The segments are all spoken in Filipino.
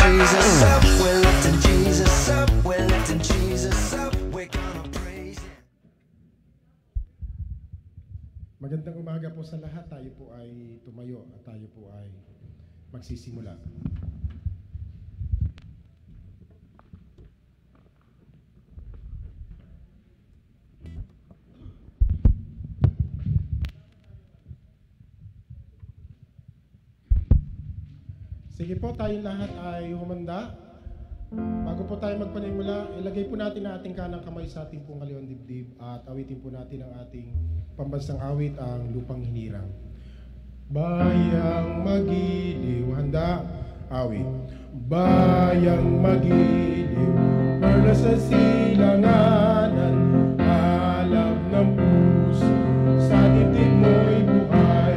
Jesus up, we're lifting Jesus up, we're lifting Jesus up, we're gonna praise Him. Magandang umaga po sa lahat. Tayo po ay tumayo at tayo po ay magsisimula. Sige po, tayong lahat ay humanda. Bago po tayo magpanimula, ilagay po natin ang ating kanang kamay sa ating pong kaliwang dibdib at awitin po natin ang ating pambansang awit, ang Lupang Hinirang. Bayang magiliw, handa, awit. Bayang magiliw, perla sa silanganan, alab ng puso, sa dibdib mo'y buhay.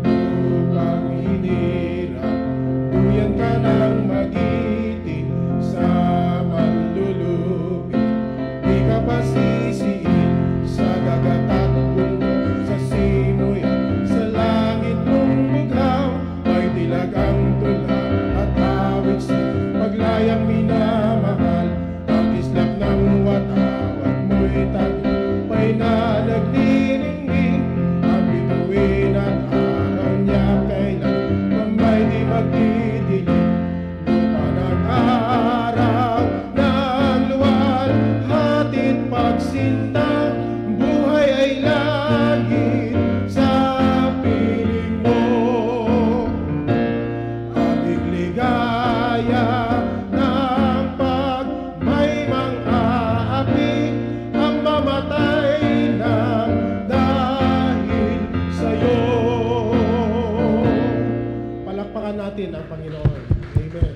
Lupang Hinirang, duyan ka ng magiting sa manlulupit. Di ka pasisiin sa dagat at bundok, sa simoy at sa langit mong bughaw. May dilag ang tula at awit sa paglayang minamahal. Ang islap ng watawat mo'y tagumpay na nagniningning. Ang bituin at araw niya kailan pamay di magdidilim. Lupa ng araw ng luwal, hatid pagsinta, buhay ay laging sa piling mo. Ating ligaya ng pag may mang-aapi, ang mamatay ng dahil sa'yo. Palakpakan natin ang Panginoon. Amen.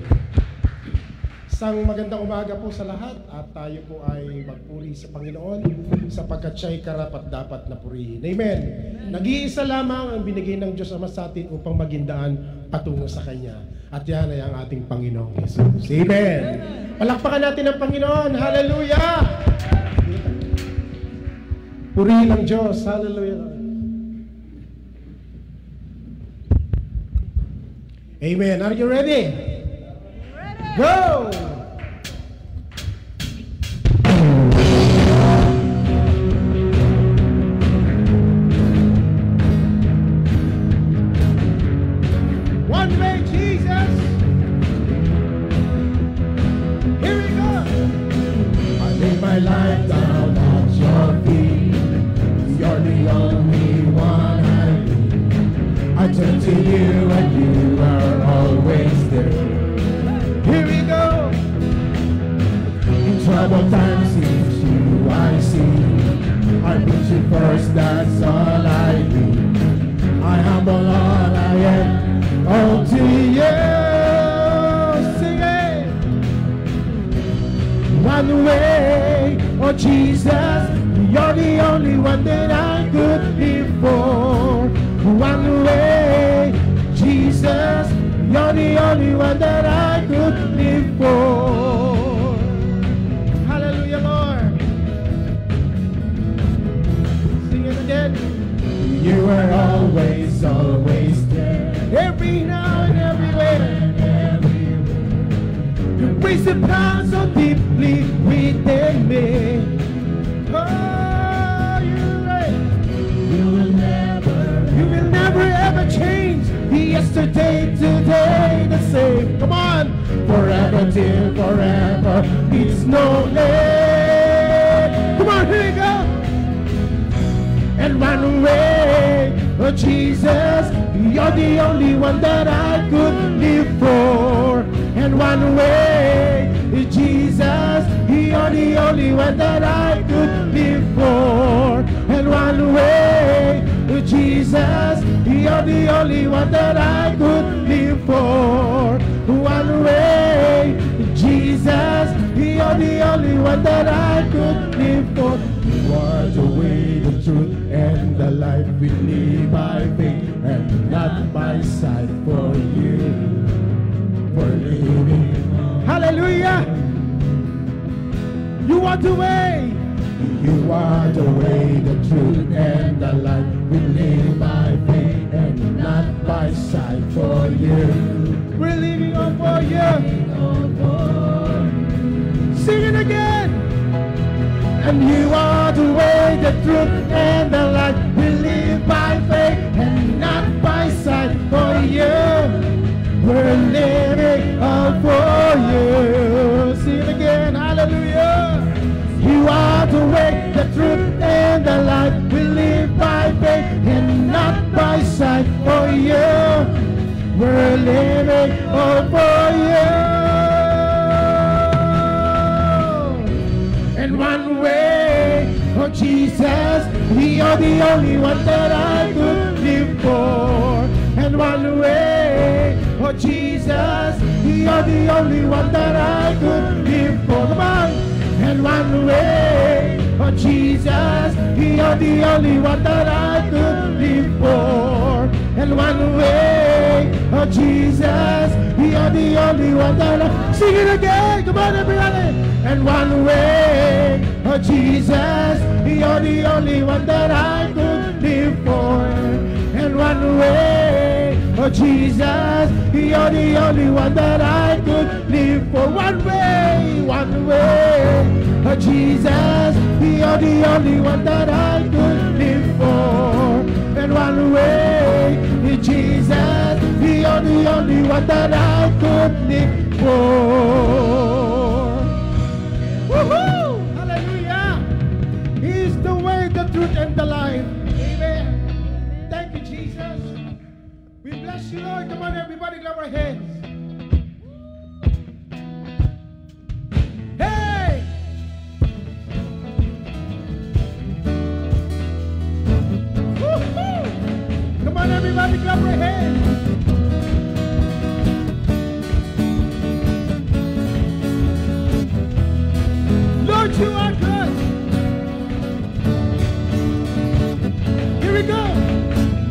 Isang magandang umaga po sa lahat at tayo po ay magpuri sa Panginoon sapagkat siya'y karapat-dapat na purihin. Amen. Nag-iisa lamang ang binigay ng Diyos Ama sa atin upang maging daan patungo sa Kanya. At yan ay ang ating Panginoong Jesus. Amen. Palakpakan natin ang Panginoon. Hallelujah! Purihin ang Diyos. Hallelujah. Amen. Are you ready? Go! One way, Jesus! Here we go! I lay my life down at your feet. You're the only one I need. I turn to you and you are always there. Here we go. In troubled times, it's you I see. I put you first, that's all I do. I humble all I am, all to you. Sing it. One way, oh Jesus, you're the only one that I could live for. One way, Jesus, you're the only one that I could live for. Hallelujah, Lord. Sing it again. You are always, always there. Every now and everywhere. Your grace abounds so deeply within me. Oh, you're right. You will never ever change. Yesterday, today, the same. Come on. Forever till forever. It's no end. Come on, here we go. And run away. Oh, Jesus, you're the only one that I could live for. And run away. Jesus, you're the only one that I could live for. And run away. Jesus, you're the only one that I could live for. One way, Jesus, you're the only one that I could live for. You are the way, the truth, and the life. We live by faith and not by sight. For you, we're living. Hallelujah! You are the way. You are the way, the truth, and the life. We live by faith and not by sight. For you, we're living on for you. the truth, and the light. We live by faith and not by sight. For you, we're living all for you. Sing it again, hallelujah. You are the way, the truth, and the light. We live by faith and not by sight. For you, we're living all for you. And one way, oh Jesus, you're the only one that I could live for. And one way, oh Jesus, you're the only one that I could live for. Come on. And one way, oh Jesus, you're the only one that I could live for. And one way, oh Jesus, you're the only one that I... Sing it again, come on everybody. And one way, oh Jesus, you're the only one that I could live for. And one way, oh Jesus, you're the only one that I could live for. One way, oh Jesus, you're the only one that I could live for. And one way, Jesus, you're the only one that I could live for. Woohoo! Hallelujah! He's the way, the truth, and the life. Amen. Thank you, Jesus. We bless you, Lord. Come on, everybody, clap our hands. Hey! Woo-hoo! Come on, everybody, clap our hands. Lord, you are good. Here we go.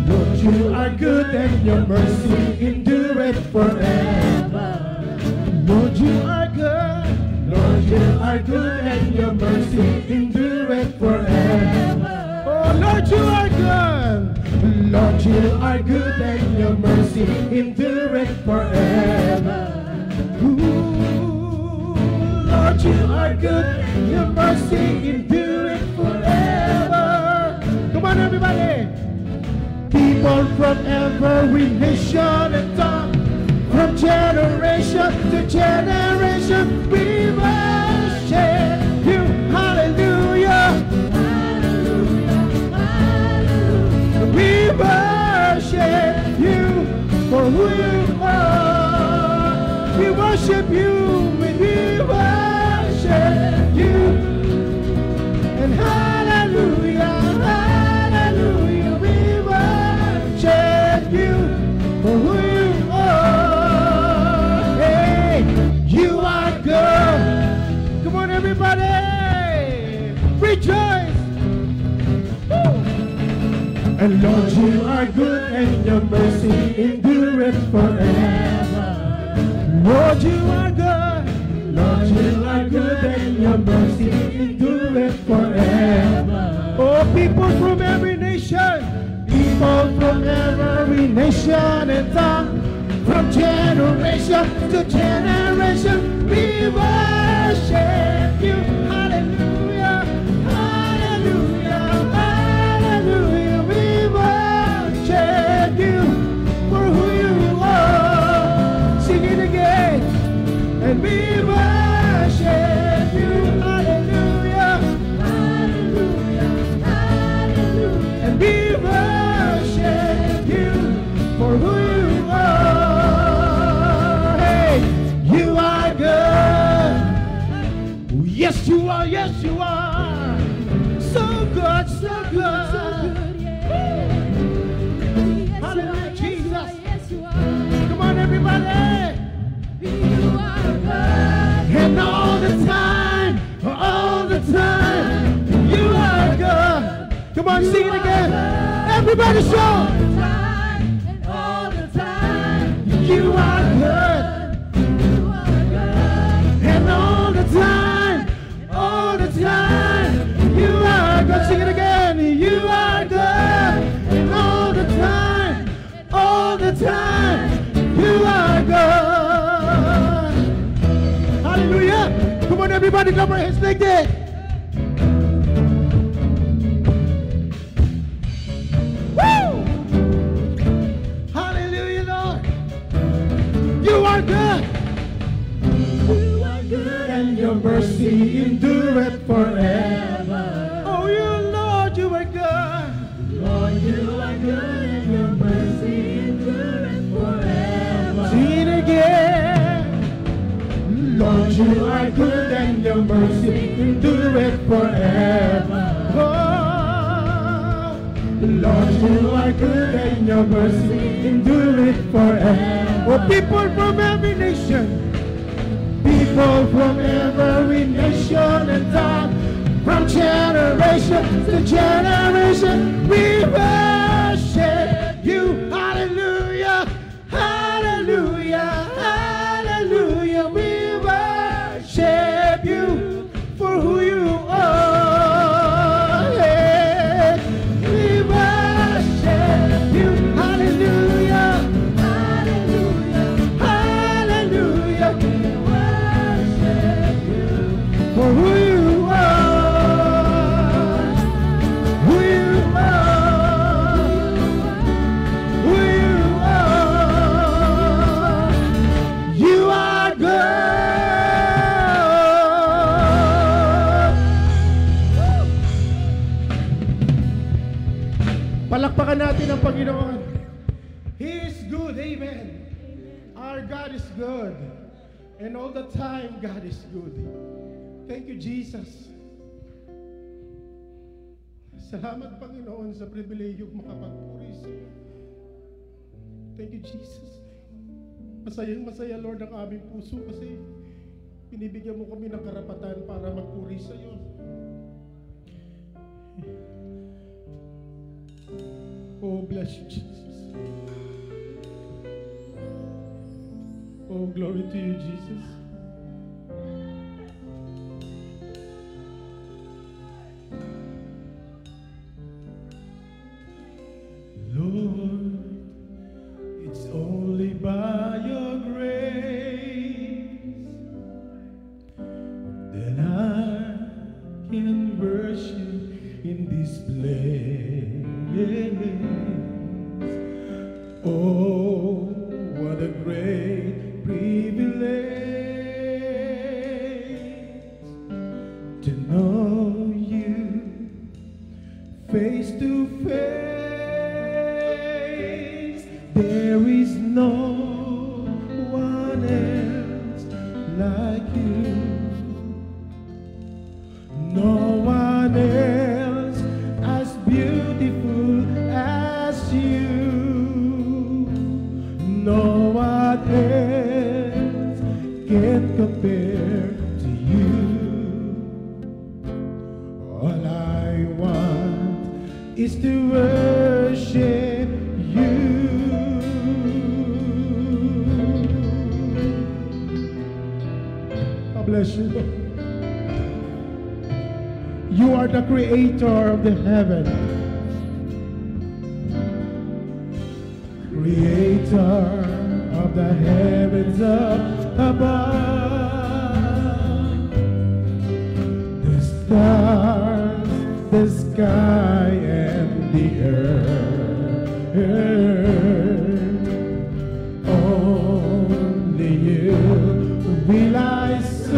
Lord, you are good and your mercy endureth forever. Lord, you are good. Lord, you are good and your mercy endureth forever. Oh, Lord, you are good. Lord, you are good and your mercy endureth forever. Ooh, Lord, you are good, your mercy endureth forever. Come on, everybody. People from every nation and tongue, from generation to generation, we worship you. Hallelujah. Hallelujah. Hallelujah. We worship you for who you are. We worship you. We worship you. And hallelujah, hallelujah, we worship you for who you are. Hey, you are good. Come on, everybody, rejoice. Woo. And Lord, you are good and your mercy endureth forever. Lord, you are good. Lord, you are good and your mercy endureth forever. Oh, people from every nation, people from every nation and tongue, from generation to generation, we worship you. Hallelujah, hallelujah, hallelujah. We worship you for who you are. Sing it again. And we worship you, hallelujah, hallelujah, hallelujah. And we worship you for who you are. Hey, you are good. Yes, you are, yes, you are. So good, so good, so good. Yeah. Hallelujah, Jesus. Come on, everybody. And all the time, you are good. Come on, sing it again. Everybody show. All the time, you are good. And all the time, you are good. Sing it again. You are good. And all the time, you are good. Hallelujah. Come on, everybody, clap our hands like that. good. You are good, and your mercy endureth forever. Oh, you Lord, you are good. Lord, you are good, and your mercy endureth forever. Sing it again. Lord, you are good, and your mercy endureth forever. Oh, Lord, you are good, and your mercy endureth forever. Oh, people from every nation, people from every nation and tongue, from generation to generation, we worship you. Hallelujah, hallelujah, hallelujah. We worship you for who you are. Yeah. We worship you. Hallelujah, hallelujah, hallelujah. We worship you for who you are. Who you are. Who you are. You are good. Palakpakan natin ang Panginoon. He is good, amen. Our God is good. And all the time, God is good. Thank you, Jesus. Salamat, Panginoon, sa pribilehyong makapagpuri sa iyo. Thank you, Jesus. Masayang masaya, Lord, ang aming puso kasi pinibigyan mo kami ng karapatan para magpuri sa iyo. Oh, bless you, Jesus. Oh, glory to you, Jesus. Lord, it's only by your grace that I can worship in this place. Oh, what a great privilege to know you face to face. There is no one else like you. No one else as beautiful as you. No one else can compare to you. All I want is to worship you. God bless you, Lord. You are the creator of the heaven, creator of the heavens above, the stars, the sky, and the earth. Only you will I serve,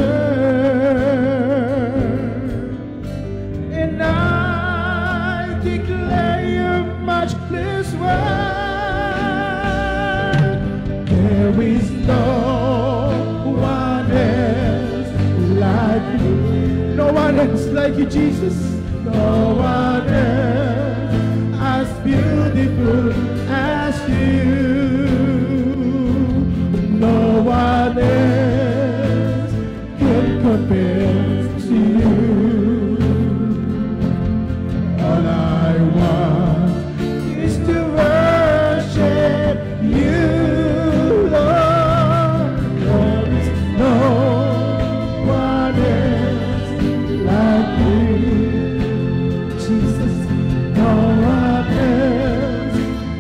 and I declare your matchless word. There is no one else like you. No one else like you, Jesus. No one else as beautiful as you. No one else can compare to you. All I want is to worship you, Lord. There is no one else like you, Jesus. No one else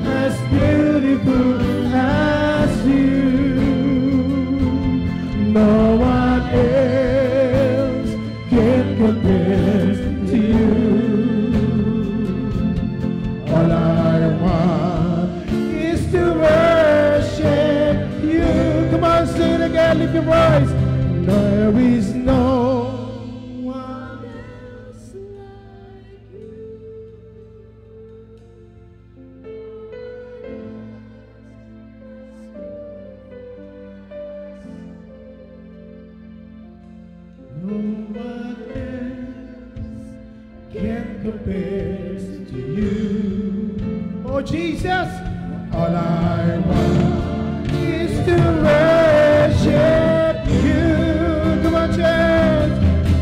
as beautiful as you. No one else can compare to you. All I want is to worship you. Come on, sing. voice. There is no one else like you. No one else can compare to you. Oh Jesus, all I want is to worship you. Come on, church.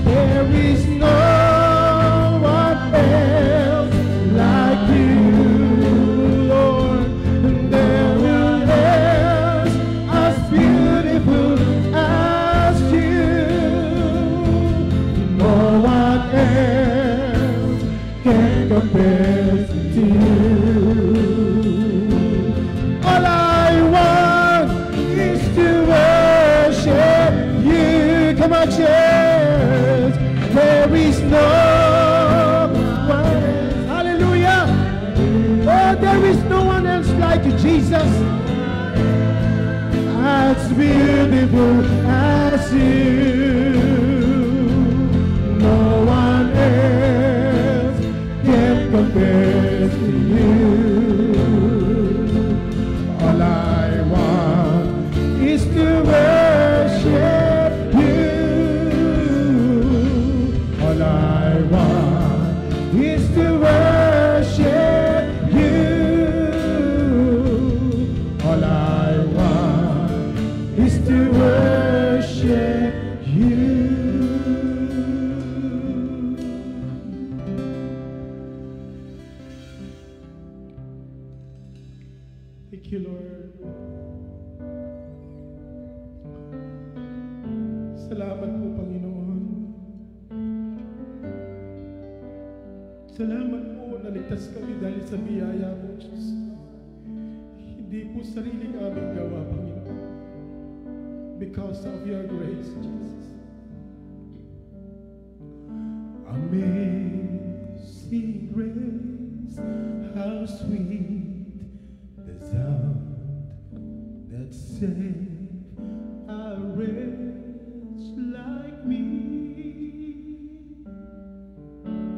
There is no one else like you, Lord. And there is else as beautiful as you. No one else can compare to you. All I want is to worship you. Come on, church. There is no one else. Hallelujah. Oh, there is no one else like you, Jesus. As beautiful as you. No one else can compare to you. All I want is to worship you. All I want is to worship you. All I want is to worship you. Thank you, Lord. Salamat po, Panginoon. Salamat po na ligtas kami dahil sa biyaya mo, Diyos. Hindi po sariling aming gawa, Panginoon. Because of your grace, Jesus. Amazing grace, how sweet the sound that saved a wretch like me.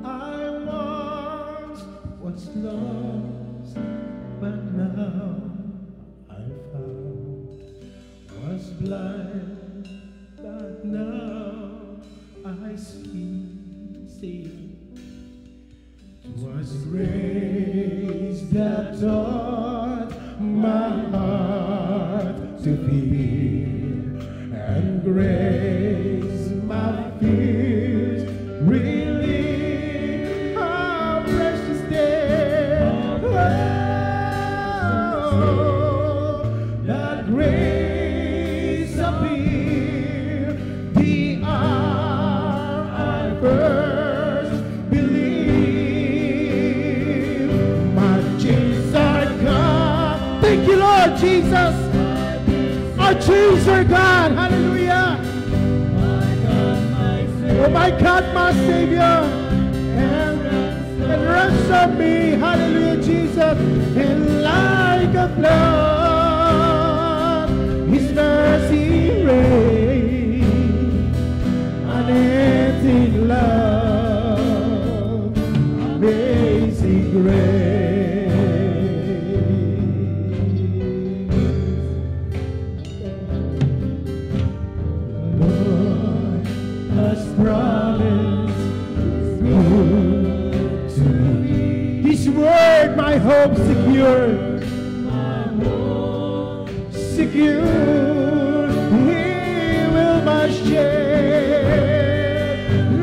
I once was lost, but now I found. Was blind, but now I see. Was grace that taught my heart to feel, and grace my fears relieve. How precious day, oh, that grace appeared the hour I first believed. My chains are gone. Thank you, Lord Jesus. Our chains are gone. Hallelujah. Oh my God, my Savior, and ransom me, hallelujah, Jesus, and like a flood, His mercy reigns, unending love, amazing grace. Lord has promised good to me. His word, my hope secure. Secure, He will my share.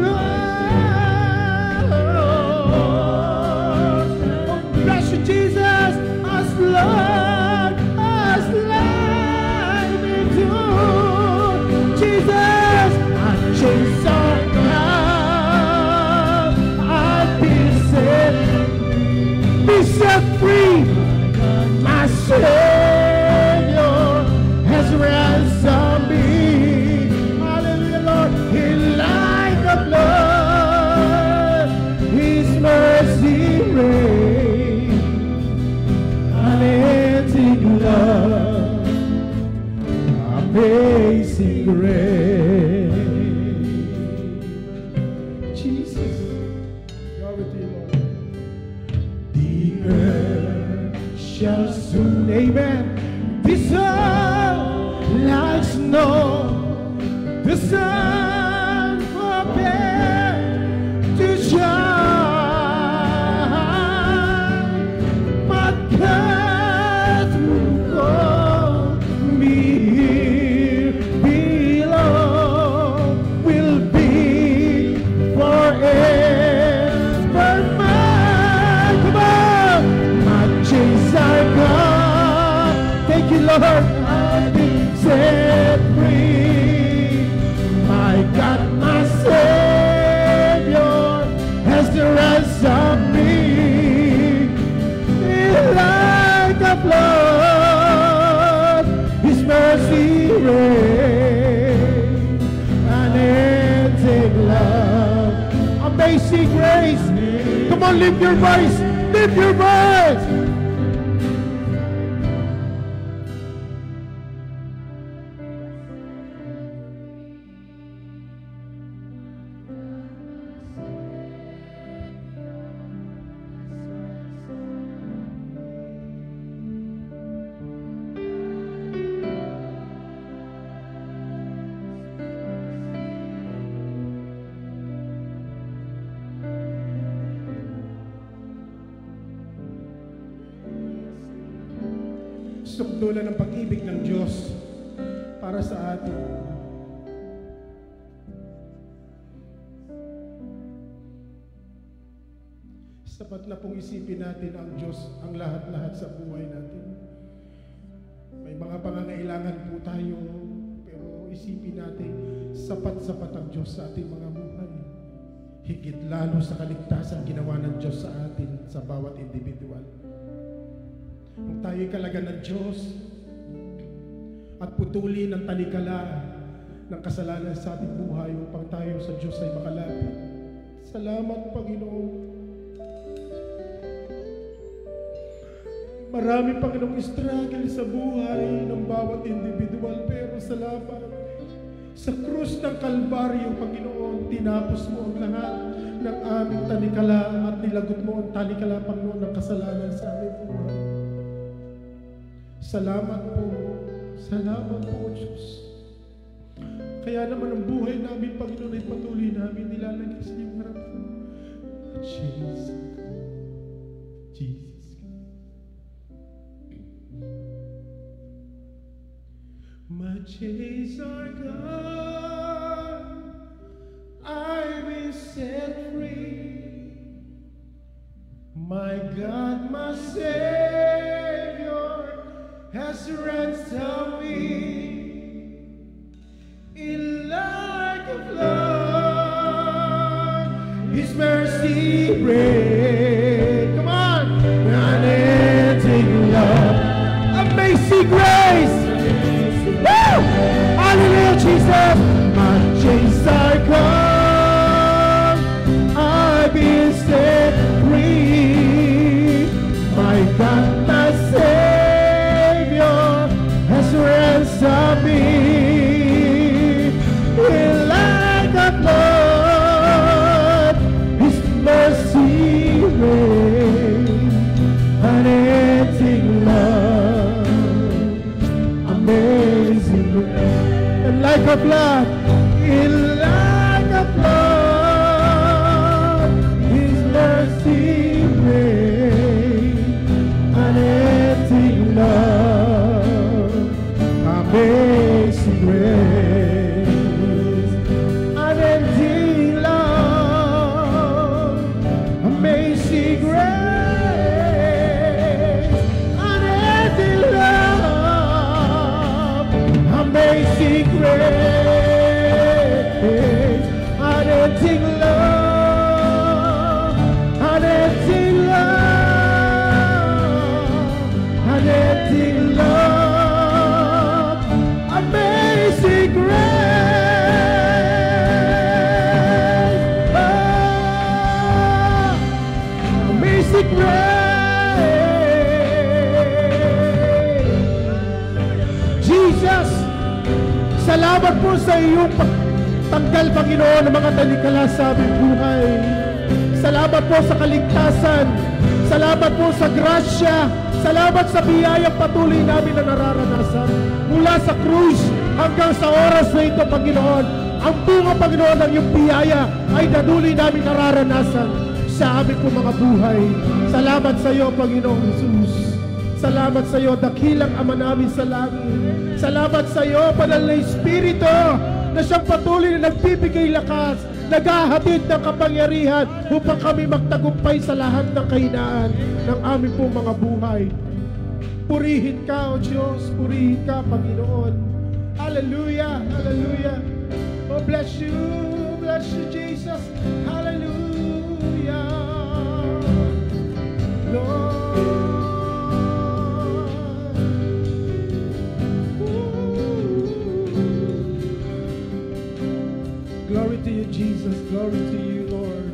Lord, oh, bless you, Jesus, as Lord, as life into Jesus, and chains are gone. I'll be set free. My Savior has the sun forbid to shine, but God will me here below will be forever mine. Come on, my chains are gone. Thank you, Lord. I've been set free. My God, my Savior has the ransom me. Like a flood, His mercy reigns, unending love, amazing grace. Come on, lift your voice, lift your voice. Sukdulan ng pag-ibig ng Diyos para sa atin. Sapat na pong isipin natin ang Diyos ang lahat-lahat sa buhay natin. May mga pangangailangan po tayo, pero isipin natin, sapat-sapat ang Diyos sa ating mga buhay. Higit lalo sa kaligtasan ginawa ng Diyos sa atin, sa bawat individual. Kung tayo'y kalagan ng Diyos at putulin ang talikala ng kasalanan sa ating buhay upang tayo sa Diyos ay makalapit. Salamat, Panginoon. Marami, Panginoong, struggle sa buhay ng bawat individual, pero salamat. Sa krus ng Kalbaryo, Panginoon, tinapos mo ang lahat ng aming talikala at nilagot mo ang talikala, Panginoon, ng kasalanan sa aming buhay. Salamat po. Salamat po, Diyos. Kaya naman ang buhay namin, Panginoon, ay patuloy namin nilalagay sa iyong harap. Jesus. Jesus. My chains are gone. I've been set free. My God, my Savior has ransomed me in like a flood. His mercy reigns. Come on, unending love, amazing grace. Woo! Hallelujah, Jesus. My chains are gone. I've been set free. My God, my Savior has ransomed me like a flood. His mercy reigns, unending love, amazing grace. And like a flood, like a flood, His mercy reigns, unending love, amazing grace, unending love, amazing grace, unending love, amazing grace, unending love, unending love, unending love, amazing grace, amazing grace. Jesus, salamat po sa iyong pagtanggal, Panginoon, ng mga talikala sa aming buhay. Salamat po sa kaligtasan. Salamat po sa grasya. Salamat sa biyayang patuloy namin na nararanasan mula sa krus hanggang sa oras na ito, Panginoon, ang bunga, Panginoon, ng iyong biyaya ay daduloy namin nararanasan sa aming po mga buhay. Salamat sa iyo, Panginoong Jesus. Salamat sa iyo, dakilang Ama namin sa langit. Salamat sa iyo, Banal na Espiritu, na siyang patuloy na nagbibigay lakas, naghahatid ng kapangyarihan upang kami magtagumpay sa lahat ng kahinaan ng aming pong mga buhay. Purihin ka, O Diyos, purihin ka, Panginoon. Hallelujah, hallelujah. Oh, bless you, Jesus. Hallelujah, Lord. Glory to you, Jesus. Glory to you, Lord.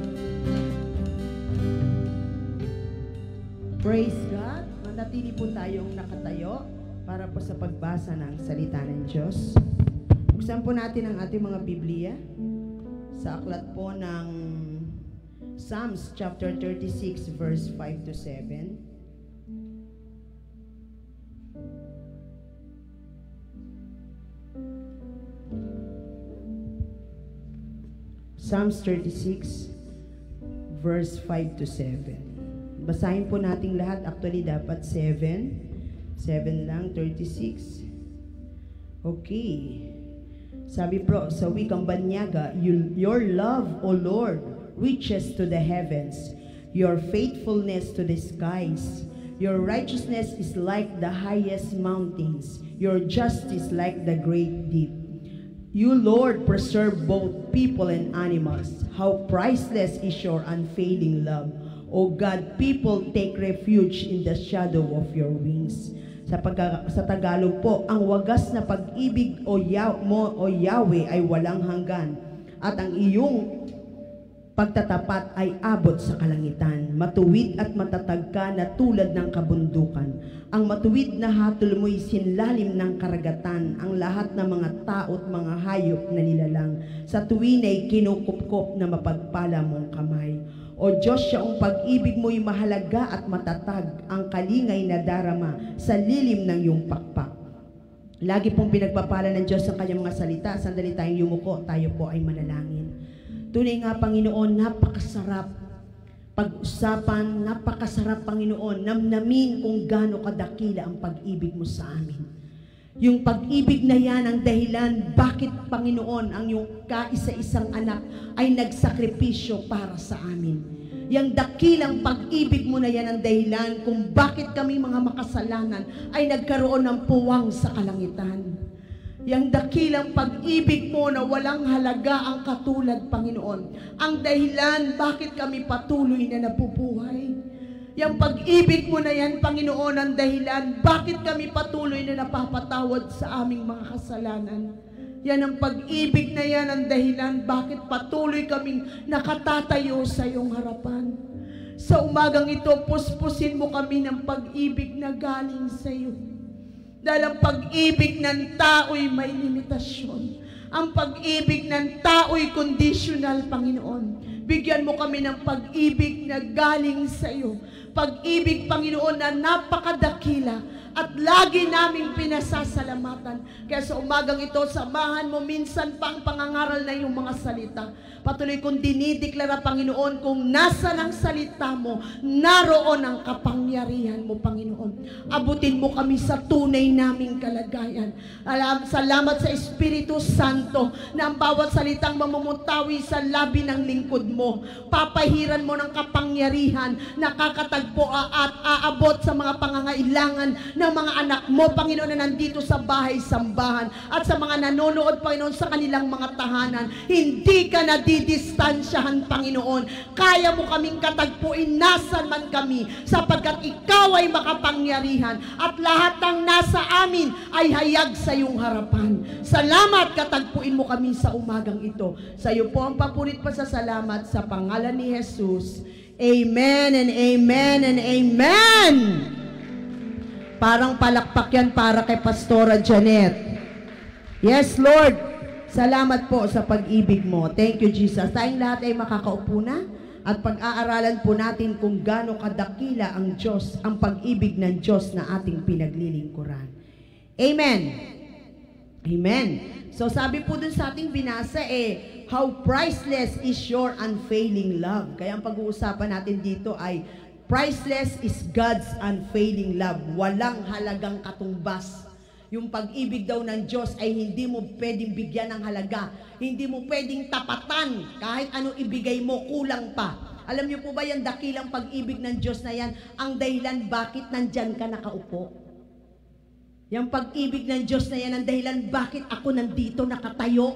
Praise God. Manatili po tayong nakatayo para po sa pagbasa ng salita ng Diyos. Buksan po natin ang ating mga Biblia sa aklat po ng Psalms chapter 36 verse 5 to 7. Psalms 36 verse 5 to 7. Basahin po nating lahat. Actually dapat 7 lang, 36. Okay. Sabi po sa wikang Banyaga, your love, O Lord, reaches to the heavens, your faithfulness to the skies. Your righteousness is like the highest mountains, your justice like the great deep. You, Lord, preserve both people and animals. How priceless is your unfailing love. O God, people take refuge in the shadow of your wings. Sa Tagalog po, ang wagas na pag-ibig o Yahweh ay walang hanggan, at ang iyong pagtatapat ay abot sa kalangitan. Matuwid at matatag ka na tulad ng kabundukan. Ang matuwid na hatol mo'y sinlalim ng karagatan. Ang lahat ng mga tao at mga hayop na nilalang, sa tuwin ay kinukupkop na mapagpala mong kamay. O Diyos, siyang pag-ibig mo'y mahalaga at matatag, ang kalingay na darama sa lilim ng iyong pakpak. Lagi pong pinagpapala ng Diyos ang kanyang mga salita. Sandali tayong yumuko, tayo po ay manalangin. Tunay nga, Panginoon, napakasarap pag-usapan, napakasarap, Panginoon, namnamin kung gaano kadakila ang pag-ibig mo sa amin. Yung pag-ibig na yan ang dahilan bakit, Panginoon, ang iyong kaisa-isang anak ay nagsakripisyo para sa amin. Yang dakilang pag-ibig mo na yan ang dahilan kung bakit kami mga makasalanan ay nagkaroon ng puwang sa kalangitan. Yang dakilang pag-ibig mo na walang halaga ang katulad, Panginoon, ang dahilan bakit kami patuloy na nabubuhay. Yang pag-ibig mo na yan, Panginoon, ang dahilan bakit kami patuloy na napapatawad sa aming mga kasalanan. Yan ang pag-ibig na yan ang dahilan bakit patuloy kaming nakatatayo sa iyong harapan. Sa umagang ito, puspusin mo kami ng pag-ibig na galing sa iyo. Dahil ang pag-ibig ng tao'y may limitasyon. Ang pag-ibig ng tao'y conditional, Panginoon. Bigyan mo kami ng pag-ibig na galing sa iyo. Pag-ibig, Panginoon, na napakadakila at lagi naming pinasasalamatan. Kaya sa umagang ito, samahan mo minsan pa ang pangangaral na iyong mga salita. Patuloy kong dinideklara, Panginoon, kung nasa ng salita mo, naroon ang kapangyarihan mo, Panginoon. Abutin mo kami sa tunay naming kalagayan. Salamat sa Espiritu Santo na ang bawat salitang mamumutawi sa labi ng lingkod mo. Papahiran mo ng kapangyarihan, nakakatagpo at aabot sa mga pangangailangan ng mga anak mo, Panginoon, na nandito sa bahay-sambahan at sa mga nanonood, Panginoon, sa kanilang mga tahanan. Hindi ka nadidistansyahan, Panginoon. Kaya mo kaming katagpuin nasan man kami, sapagkat ikaw ay makapangyarihan at lahat ng nasa amin ay hayag sa iyong harapan. Salamat, katagpuin mo kami sa umagang ito. Sa iyo po ang papurit pa sa salamat sa pangalan ni Jesus. Amen and amen and amen. Parang palakpak yan para kay Pastora Janet. Yes, Lord. Salamat po sa pag-ibig mo. Thank you, Jesus. Tayong lahat ay makakaupo na at pag-aaralan po natin kung gaano kadakila ang Diyos, ang pag-ibig ng Diyos na ating pinaglilingkuran. Amen. Amen. So sabi po dun sa ating binasa how priceless is your unfailing love. Kaya ang pag-uusapan natin dito ay priceless is God's unfailing love. Walang halagang katumbas. Yung pag-ibig daw ng Diyos ay hindi mo pwedeng bigyan ng halaga. Hindi mo pwedeng tapatan. Kahit anong ibigay mo, kulang pa. Alam niyo po ba yung dakilang pag-ibig ng Diyos na yan, ang dahilan bakit nandyan ka nakaupo? Yung pag-ibig ng Diyos na yan, ang dahilan bakit ako nandito nakatayo?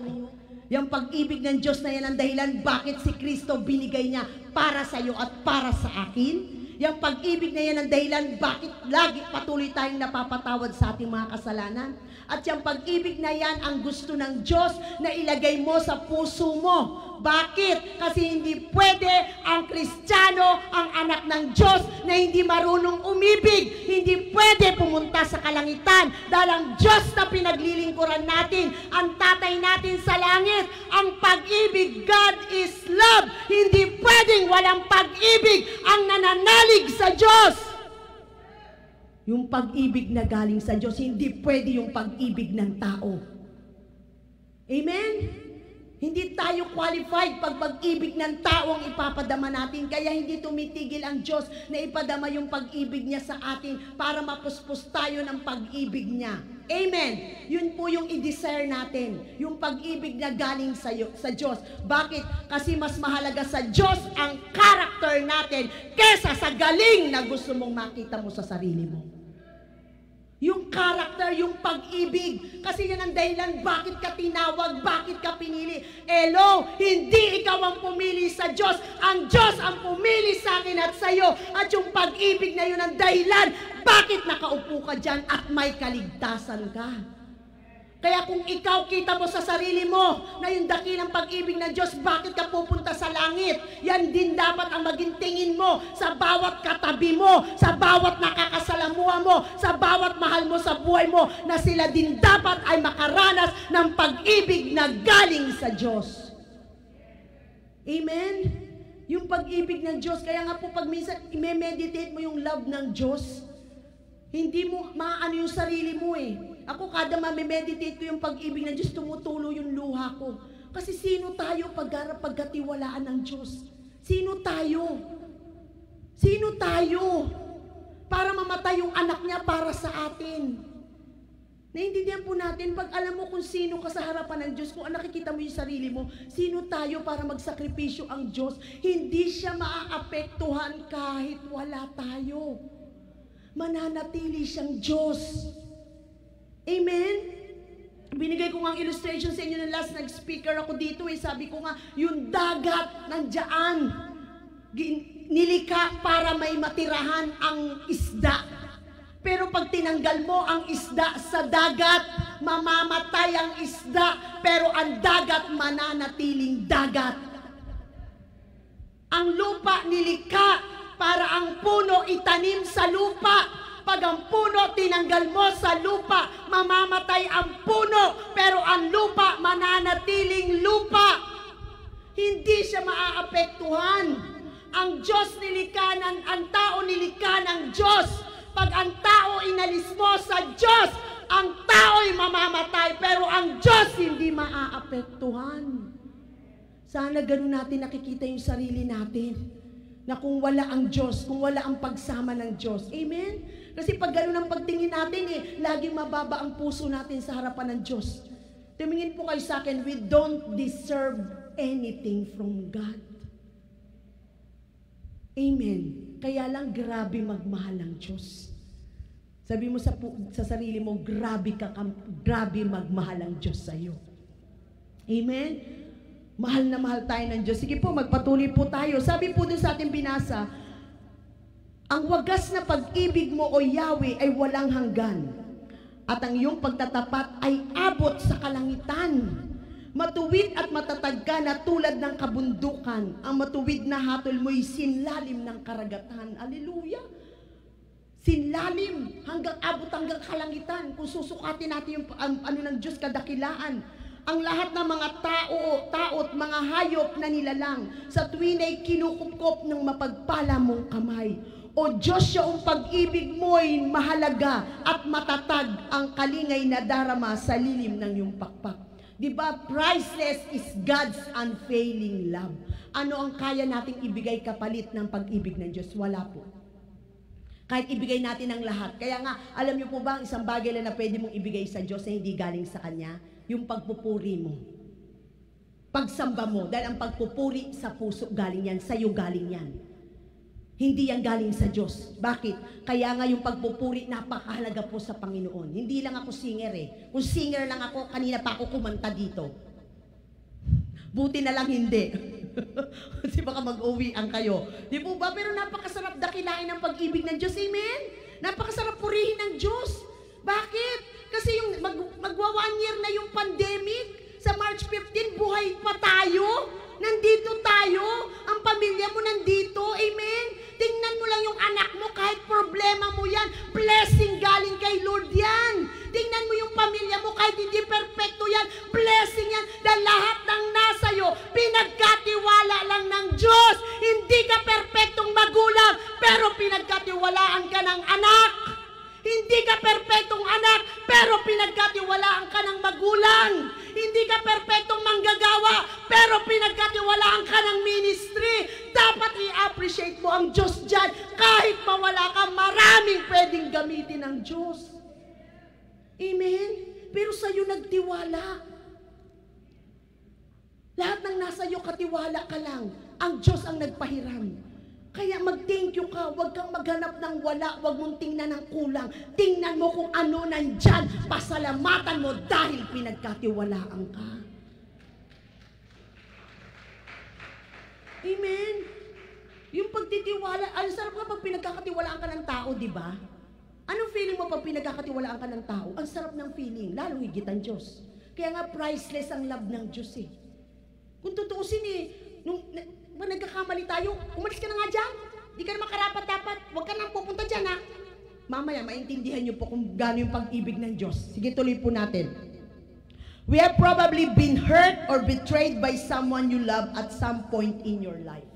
Yung pag-ibig ng Diyos na yan, ang dahilan bakit si Kristo binigay niya para sa iyo at para sa akin? Yung pag-ibig na yan ang dahilan bakit lagi patuloy tayong napapatawad sa ating mga kasalanan. At yung pag-ibig na yan ang gusto ng Diyos na ilagay mo sa puso mo. Bakit? Kasi hindi pwede ang Kristiyano, ang anak ng Diyos na hindi marunong umibig. Hindi pwede pumunta sa kalangitan dahil ang Diyos na pinaglilingkuran natin, ang tatay natin sa langit, ang pag-ibig, God is love. Hindi pwedeng walang pag-ibig ang nananalig sa Diyos. Yung pag-ibig na galing sa Diyos, hindi pwede yung pag-ibig ng tao. Amen? Hindi tayo qualified pag pag-ibig ng tao ang ipapadama natin. Kaya hindi tumitigil ang Diyos na ipadama yung pag-ibig niya sa atin para mapuspos tayo ng pag-ibig niya. Amen. Yun po yung i-desire natin. Yung pag-ibig na galing sa Diyos. Bakit? Kasi mas mahalaga sa Diyos ang character natin kesa sa galing na gusto mong makita mo sa sarili mo. Yung character, yung pag-ibig. Kasi yan ang dahilan bakit ka tinawag, bakit ka pinili. Hello, hindi ikaw ang pumili sa Diyos. Ang Diyos ang pumili sa akin at sa iyo. At yung pag-ibig na yun ang dahilan bakit nakaupo ka dyan at may kaligtasan ka. Kaya kung ikaw kita mo sa sarili mo na yung dakilang pag-ibig ng Diyos, bakit ka pupunta sa langit? Yan din dapat ang maging tingin mo sa bawat katabi mo, sa bawat nakakasalamuha mo, sa bawat mahal mo sa buhay mo, na sila din dapat ay makaranas ng pag-ibig na galing sa Diyos. Amen? Yung pag-ibig ng Diyos, kaya nga po pag minsan i-meditate mo yung love ng Diyos, hindi mo maano yung sarili mo Ako kada mamimeditate ko yung pag-ibig ng Diyos, tumutulo yung luha ko. Kasi sino tayo pagkatiwalaan ng Diyos? Sino tayo? Sino tayo? Para mamatay yung anak niya para sa atin. Naintindihan po natin, pag alam mo kung sino ka sa harapan ng Diyos, kung nakikita mo yung sarili mo, sino tayo para magsakripisyo ang Diyos, hindi siya maaapektuhan kahit wala tayo. Mananatili siyang Diyos. Amen? Binigay ko nga ang illustration sa inyo ng last nag-speaker ako dito sabi ko nga, yung dagat nandiyan, nilikha para may matirahan ang isda. Pero pag tinanggal mo ang isda sa dagat, mamamatay ang isda, pero ang dagat mananatiling dagat. Ang lupa nilikha para ang puno itanim sa lupa. Pag ang puno tinanggal mo sa lupa, mamamatay ang puno, pero ang lupa mananatiling lupa. Hindi siya maaapektuhan. Ang Diyos nilikha ang tao nilikha ng Diyos. Pag ang tao inalis mo sa Diyos, ang tao'y mamamatay, pero ang Diyos hindi maaapektuhan. Sana ganun natin nakikita yung sarili natin. Na kung wala ang Diyos, kung wala ang pagsama ng Diyos. Amen? Kasi pag gano'n ang pagtingin natin laging mababa ang puso natin sa harapan ng Diyos. Tumingin po kayo sa akin, we don't deserve anything from God. Amen? Kaya lang grabe magmahal ang Diyos. Sabi mo sa sarili mo, grabe magmahal ang Diyos sa iyo. Amen? Mahal na mahal tayo ng Diyos. Sige po, magpatuloy po tayo. Sabi po din sa ating binasa, ang wagas na pag-ibig mo o Yahweh ay walang hanggan. At ang iyong pagtatapat ay abot sa kalangitan. Matuwid at matatag ka na tulad ng kabundukan. Ang matuwid na hatol mo'y sinlalim ng karagatan. Hallelujah! Sinlalim hanggang abot hanggang kalangitan. Kung susukatin natin yung ano ng Diyos, kadakilaan. Ang lahat ng mga tao't mga hayop na nilalang sa tuwin ay kinukupkop ng mapagpala mong kamay. O Diyos, yung pag-ibig mo'y mahalaga at matatag ang kalingay na darama sa lilim ng iyong pakpak. Diba, priceless is God's unfailing love. Ano ang kaya nating ibigay kapalit ng pag-ibig ng Diyos? Wala po. Kahit ibigay natin ang lahat. Kaya nga, alam niyo po ba, isang bagay lang na pwede mong ibigay sa Diyos na hindi galing sa Kanya? Yung pagpupuri mo. Pagsamba mo. Dahil ang pagpupuri sa puso galing yan. Sa'yo galing yan. Hindi yan galing sa Diyos. Bakit? Kaya nga yung pagpupuri, napakahalaga po sa Panginoon. Hindi lang ako singer eh. Kung singer lang ako, kanina pa ako kumanta dito. Buti na lang hindi. Kasi baka mag-uwian kayo. Di po ba? Pero napakasarap dakilain ng pag-ibig ng Diyos. Amen? Napakasarap purihin ng Diyos. Bakit? Kasi yung magwa 1 year na yung pandemic. Sa March 15, buhay pa tayo. Nandito tayo. Ang pamilya mo nandito. Amen? Tingnan mo lang yung anak mo, kahit problema mo yan, blessing galing kay Lord yan. Tingnan mo yung pamilya mo, kahit hindi perfecto yan, blessing yan. Dahil lahat ng nasa iyo, pinagkatiwala lang ng Diyos. Hindi ka perfectong magulang, pero pinagkatiwalaan ka ng anak. Hindi ka perfectong anak, pero pinagkatiwalaan ka ng magulang. Hindi ka perfectong manggagawa, pero pinagkatiwalaan ka ng ministry. Dapat i-appreciate mo ang Diyos dyan. Kahit mawala ka, maraming pwedeng gamitin ng Diyos. Amen? Pero sa'yo nagtiwala. Lahat ng nasa iyo, katiwala ka lang. Ang Diyos ang nagpahiram. Kaya mag-thank you ka, huwag kang maghanap ng wala, huwag mong tingnan ng kulang. Tingnan mo kung ano nandyan, pasalamatan mo dahil pinagkatiwalaan ka. Amen? Yung pagtitiwala, ang sarap nga pag pinagkakatiwalaan ka ng tao, di ba? Anong feeling mo pag pinagkakatiwalaan ka ng tao? Ang sarap ng feeling, lalong higit ang Diyos. Kaya nga priceless ang love ng Diyos eh. Kung tutuusin eh, nung nagkakamali tayo, umalis ka na nga dyan. Di ka na makarapat-dapat. Huwag ka nang pupunta dyan, ha? Mamaya, maintindihan niyo po kung gaano yung pag-ibig ng Diyos. Sige, tuloy po natin. We have probably been hurt or betrayed by someone you love at some point in your life.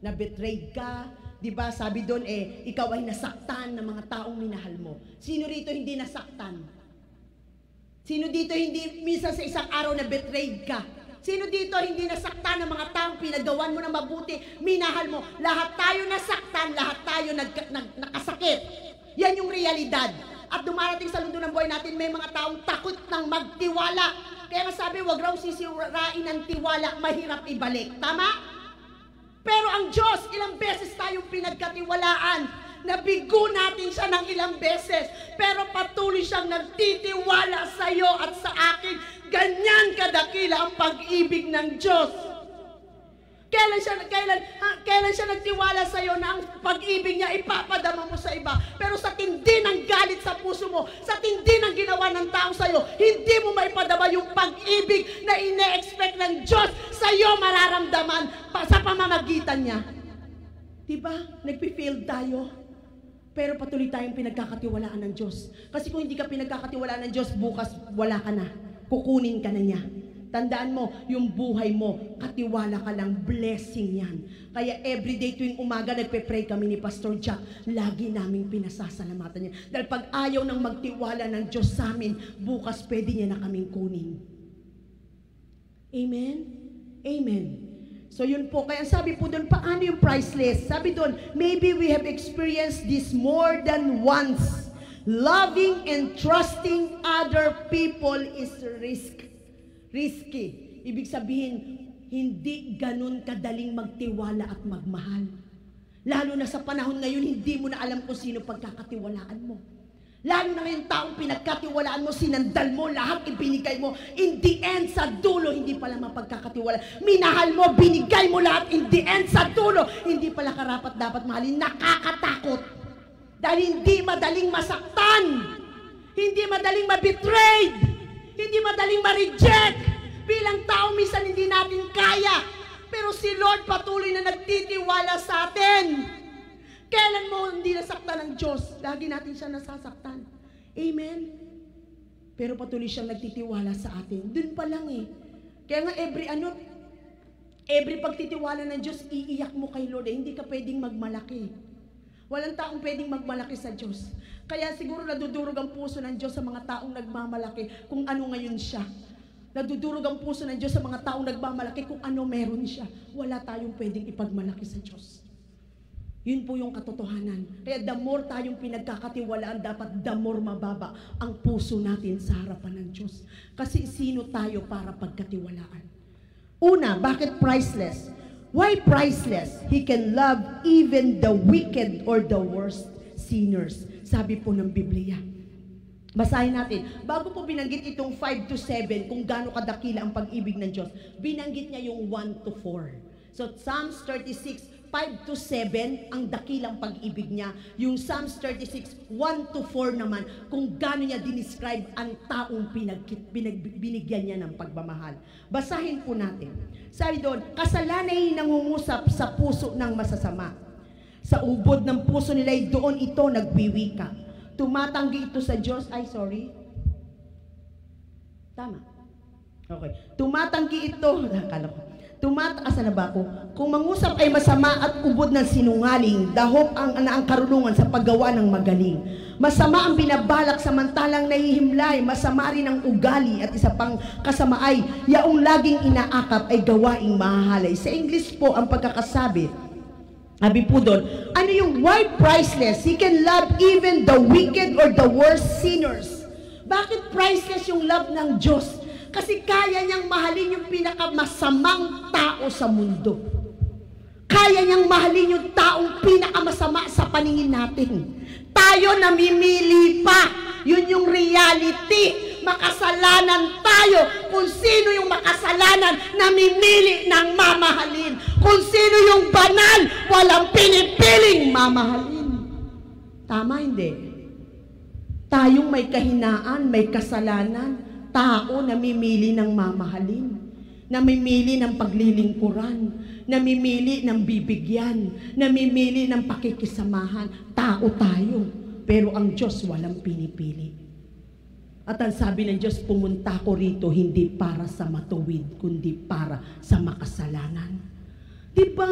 Na-betrayed ka, di ba? Sabi doon, ikaw ay nasaktan ng mga taong minahal mo. Sino rito hindi nasaktan? Sino dito hindi, minsan sa isang araw na betrayed ka? Sino dito hindi nasaktan ng mga taong pinagawan mo na mabuti, minahal mo? Lahat tayo nasaktan, lahat tayo nakasakit. Yan yung realidad. At dumarating sa lundo ng buhay natin, may mga taong takot ng magtiwala. Kaya nga sabi, wag raw sisirain ang tiwala, mahirap ibalik. Tama? Pero ang Diyos, ilang beses tayong pinagkatiwalaan. Nabigo natin siya ng ilang beses. Pero patuloy siyang nagtitiwala sa iyo at sa akin. Ganyan kadakila ang pag-ibig ng Diyos. Kailan siya nagtiwala sa iyo na ang pag-ibig niya ipapadama mo sa iba. Pero sa tindi ng galit sa puso mo, sa tindi ng ginawa ng tao sa iyo, hindi mo maipadama yung pag-ibig na ine-expect ng Diyos sa iyo mararamdaman sa pamamagitan niya. Diba? Nagpi-fail tayo. Pero patuloy tayong pinagkakatiwalaan ng Diyos. Kasi kung hindi ka pinagkakatiwalaan ng Diyos, bukas wala ka na. Kukunin ka na niya. Tandaan mo, yung buhay mo, katiwala ka lang, blessing yan. Kaya everyday tuwing umaga, nagpe-pray kami ni Pastor Jack, lagi naming pinasasalamatan niya. Dahil pag ayaw ng magtiwala ng Diyos sa amin, bukas pwede niya na kaming kunin. Amen? Amen. So yun po, kaya sabi po doon, paano yung priceless? Sabi doon, maybe we have experienced this more than once. Loving and trusting other people is risky. Ibig sabihin, hindi ganun kadaling magtiwala at magmahal. Lalo na sa panahon ngayon, hindi mo na alam kung sino pagkakatiwalaan mo. Lalo na ngayong taong pinagkatiwalaan mo, sinandal mo, lahat ibinigay mo. In the end, sa dulo, hindi pala mapagkakatiwala. Minahal mo, binigay mo lahat. In the end, sa dulo, hindi pala karapat dapat mahalin. Nakakatakot. Dahil hindi madaling masaktan. Hindi madaling ma-betrayed. Hindi madaling ma-reject. Bilang tao, minsan hindi natin kaya. Pero si Lord patuloy na nagtitiwala sa atin. Kailan mo hindi nasaktan ng Diyos? Lagi natin siya nasasaktan. Amen? Pero patuloy siyang nagtitiwala sa atin. Doon pa lang eh. Kaya nga every pagtitiwala ng Diyos, iiyak mo kay Lord. Hindi ka pwedeng magmalaki. Walang taong pwedeng magmalaki sa Diyos. Kaya siguro nadudurog ang puso ng Diyos sa mga taong nagmamalaki kung ano ngayon siya. Nadudurog ang puso ng Diyos sa mga taong nagmamalaki kung ano meron siya. Wala tayong pwedeng ipagmalaki sa Diyos. Yun po yung katotohanan. Kaya the more tayong pinagkakatiwalaan, dapat the more mababa ang puso natin sa harapan ng Diyos. Kasi sino tayo para pagkatiwalaan? Una, bakit priceless? Why priceless? He can love even the wicked or the worst sinners. Sabi po ng Biblia. Basahin natin. Bago po binanggit itong 5 to 7, kung gaano kadakila ang pag-ibig ng Diyos, binanggit niya yung 1 to 4. So, Psalms 36, 5 to 7, ang dakilang pag-ibig niya. Yung Psalms 36, 1 to 4 naman, kung gaano niya dinescribe ang taong binigyan niya ng pagmamahal. Basahin po natin. Sabi doon, kasalanan ay nangungusap sa puso ng masasama. Sa ubod ng puso nila'y doon ito nagwiwika. Tumatanggi ito sa Diyos. Ay, sorry. Tama. Okay. Tumatanggi ito. Nakala ko. Asa na ba ako? Kung mangusap ay masama at ubod ng sinungaling, dahop ang karunungan sa paggawa ng magaling. Masama ang binabalak samantalang nahihimlay, masama rin ang ugali at isa pang kasama ay yaong laging inaakap ay gawaing mahahalay. Sa English po ang pagkakasabi, sabi po doon, ano yung why priceless? He can love even the wicked or the worst sinners. Bakit priceless yung love ng Diyos? Kasi kaya niyang mahalin yung pinakamasamang tao sa mundo. Kaya niyang mahalin yung taong pinakamasama sa paningin natin. Tayo namimili pa. Yun yung reality. Makasalanan tayo. Kung sino yung makasalanan, namimili ng mamahalin. Kung sino yung banal, walang pinipiling mamahalin. Tama, hindi? Tayong may kahinaan, may kasalanan, tao namimili ng mamahalin, namimili ng paglilingkuran, namimili ng bibigyan, namimili ng pakikisamahan. Tao tayo, pero ang Diyos walang pinipili. At ang sabi ng Diyos, pumunta ko rito hindi para sa matuwid, kundi para sa makasalanan. Diba?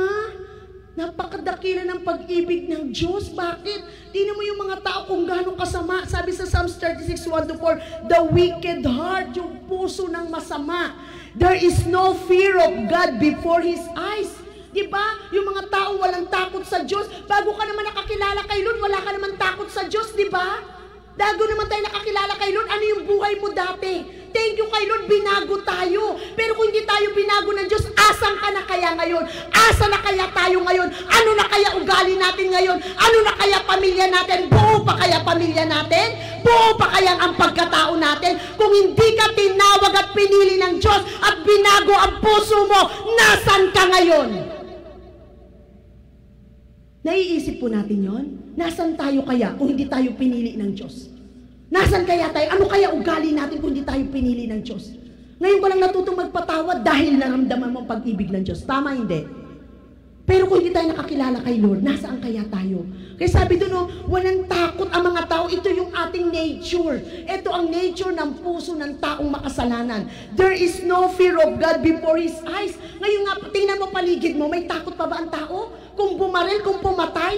Napakadakila ng pag-ibig ng Diyos. Bakit? Tingnan mo yung mga tao kung gaano kasama. Sabi sa Psalms 36, 1-4, the wicked heart, yung puso ng masama. There is no fear of God before His eyes. Diba? Yung mga tao walang takot sa Diyos. Bago ka naman nakakilala kay Lord, wala ka naman takot sa Diyos, diba? Bago naman tayo nakakilala kay Lord, ano yung buhay mo dati? Thank you kay Lord, binago tayo. Pero kung hindi tayo binago ng Diyos, asan ka na kaya ngayon? Asa na kaya tayo ngayon? Ano na kaya ugali natin ngayon? Ano na kaya pamilya natin? Buo pa kaya pamilya natin? Buo pa kaya ang pagkatao natin? Kung hindi ka tinawag at pinili ng Diyos at binago ang puso mo, nasan ka ngayon? Naiisip po natin yon? Nasaan tayo kaya kung hindi tayo pinili ng Diyos? Nasaan kaya tayo? Ano kaya ugali natin kung hindi tayo pinili ng Diyos? Ngayon ko lang natutong magpatawad dahil naramdaman mo ang pag-ibig ng Diyos. Tama, hindi? Pero kung hindi tayo nakakilala kay Lord, nasaan kaya tayo? Kaya sabi doon, walang takot ang mga tao. Ito yung ating nature. Ito ang nature ng puso ng taong makasalanan. There is no fear of God before His eyes. Ngayon nga, tingnan mo paligid mo, may takot pa ba ang tao? Kung bumaril, kung pumatay,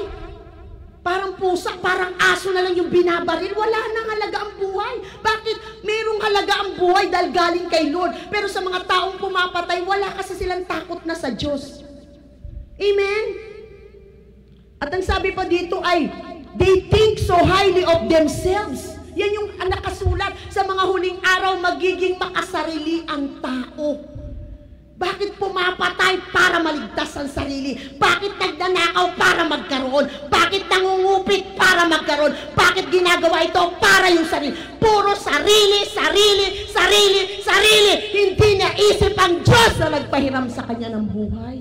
parang pusa, parang aso na lang yung binabaril, wala nang halaga ang buhay. Bakit? Merong halaga ang buhay dahil galing kay Lord. Pero sa mga taong pumapatay, wala kasi silang takot na sa Diyos. Amen? At ang sabi pa dito ay, they think so highly of themselves. Yan yung nakasulat sa mga huling araw, magiging makasarili ang tao. Bakit pumapatay? Para maligtas ang sarili. Bakit nagnanakaw? Para magkaroon. Bakit nangungupit? Para magkaroon. Bakit ginagawa ito? Para yung sarili. Puro sarili, sarili, sarili, sarili. Hindi naisip ang Diyos na nagpahiram sa kanya ng buhay.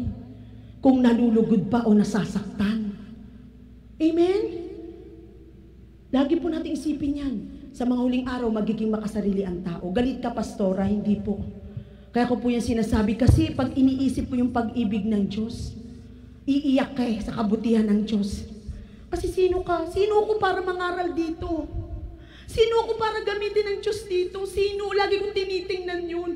Kung nalulugod ba o nasasaktan. Amen? Lagi po natin isipin yan. Sa mga huling araw, magiging makasarili ang tao. Galit ka, pastora? Hindi po. Kaya ko po yan sinasabi kasi pag iniisip ko yung pag-ibig ng Diyos, iiyak ka sa kabutihan ng Diyos. Kasi sino ka? Sino ko para mangaral dito? Sino ako para gamitin ng Diyos dito? Sino? Lagi kong tinitingnan yun.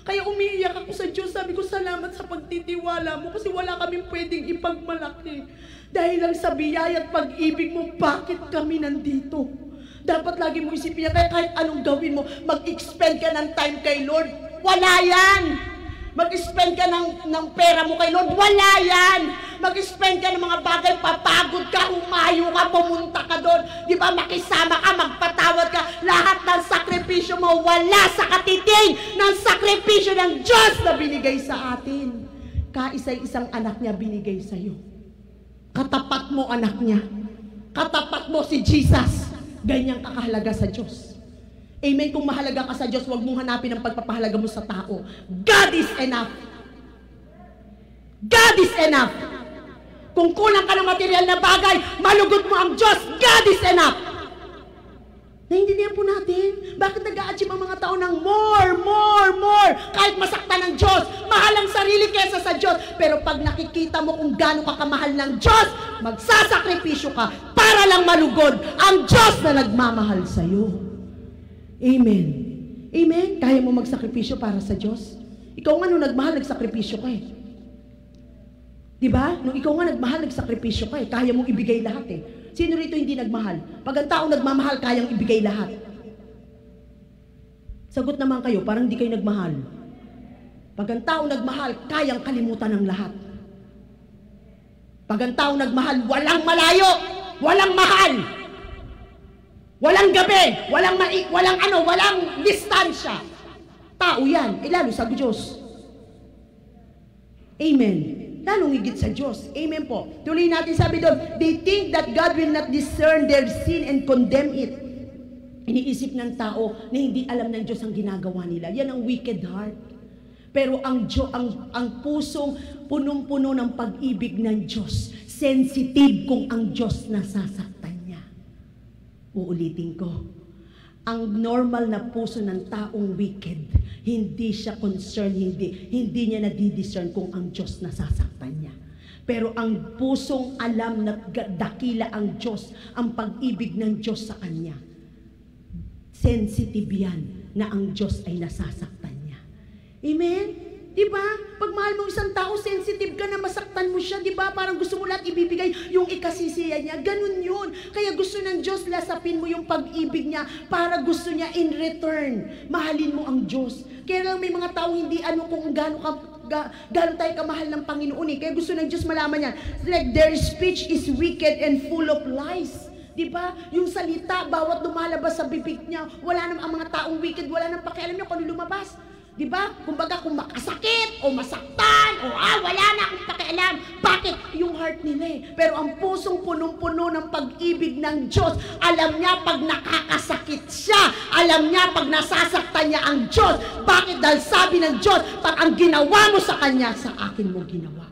Kaya umiiyak ako sa Diyos. Sabi ko, salamat sa pagtitiwala mo kasi wala kaming pwedeng ipagmalaki. Dahil lang sa biyaya at pag-ibig mo, bakit kami nandito? Dapat lagi mo isipin yan. Kaya kahit anong gawin mo, mag-expend ka ng time kay Lord. Wala yan! Mag-spend ka ng pera mo kay Lord. Wala yan! Mag-spend ka ng mga bagay, papagod ka, humayo ka, pumunta ka doon. Di ba, makisama ka, magpatawad ka. Lahat ng sakripisyo mo, wala sa katiting ng sakripisyo ng Diyos na binigay sa atin. Kaisa-isang anak niya binigay sa iyo. Katapat mo anak niya. Katapat mo si Jesus. Ganyang kakahalaga sa Diyos. Amen. Kung mahalaga ka sa Diyos, huwag mong hanapin ang pagpapahalaga mo sa tao. God is enough. God is enough. Kung kulang ka ng material na bagay, malugod mo ang Diyos. God is enough. Naintindihan po natin, bakit nag-a-achieve ang mga tao ng more, kahit masaktan ng Diyos, mahal ang sarili kesa sa Diyos. Pero pag nakikita mo kung gaano ka kamahal ng Diyos, magsasakripisyo ka para lang malugod ang Diyos na nagmamahal sa iyo. Amen. Amen? Kaya mo magsakripisyo para sa Diyos? Ikaw nga nung nagmahal, nagsakripisyo ka eh. Diba? Nung ikaw nga nagmahal, nagsakripisyo ka eh. Kaya mong ibigay lahat eh. Sino rito hindi nagmahal? Pag ang tao nagmamahal, kayang ibigay lahat. Sagot naman kayo, parang hindi kayo nagmahal. Pag ang tao nagmahal, kayang kalimutan ng lahat. Pag ang tao nagmahal, walang malayo, walang mahal. Walang gabi, walang distansya. Tao yan, lalo sa Diyos. Amen. Lalong higit sa Diyos. Amen po. Tuloy natin sabi doon, they think that God will not discern their sin and condemn it. Iniisip ng tao na hindi alam ng Diyos ang ginagawa nila. Yan ang wicked heart. Pero ang pusong punong-puno ng pag-ibig ng Diyos, sensitive kung ang Diyos nasasaktan niya. Uulitin ko. Ang normal na puso ng taong wicked, hindi siya concerned, hindi niya nadidiscern kung ang Diyos nasasaktan niya. Pero ang pusong alam na dakila ang Diyos, ang pag-ibig ng Diyos sa kanya, sensitive yan na ang Diyos ay nasasaktan niya. Amen? Diba? Pag mahal mo isang tao, sensitive ka na masaktan mo siya, diba? Parang gusto mo lahat ibibigay yung ikasisiya niya. Ganun yun. Kaya gusto ng Diyos, lasapin mo yung pag-ibig niya para gusto niya in return. Mahalin mo ang Diyos. Kaya lang may mga tao hindi kung gano'n tayo kamahal ng Panginoon eh. Kaya gusto ng Diyos malaman yan. Like their speech is wicked and full of lies. Diba? Yung salita, bawat lumalabas sa bibig niya, wala nang ang mga taong wicked, wala nang pakialam niya kung ano lumabas. Diba? Kumbaga kung makasakit o masaktan o wala na akong pakialam. Bakit? Yung heart nila eh. Pero ang pusong punong-puno ng pag-ibig ng Diyos, alam niya pag nakakasakit siya, alam niya pag nasasaktan niya ang Diyos. Bakit? Dahil sabi ng Diyos, pag ang ginawa mo sa Kanya, sa akin mo ginawa.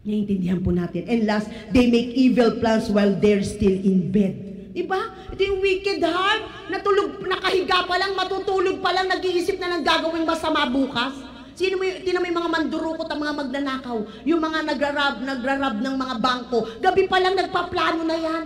Naiintindihan po natin. And last, they make evil plans while they're still in bed. Diba? Ito yung wicked heart. Nakahiga pa lang, matutulog pa lang, nag-iisip na ng gagawing masama bukas. Sino mo yung mga mandurukot ang mga magnanakaw? Yung mga nagrarab ng mga bangko. Gabi pa lang nagpaplano na yan.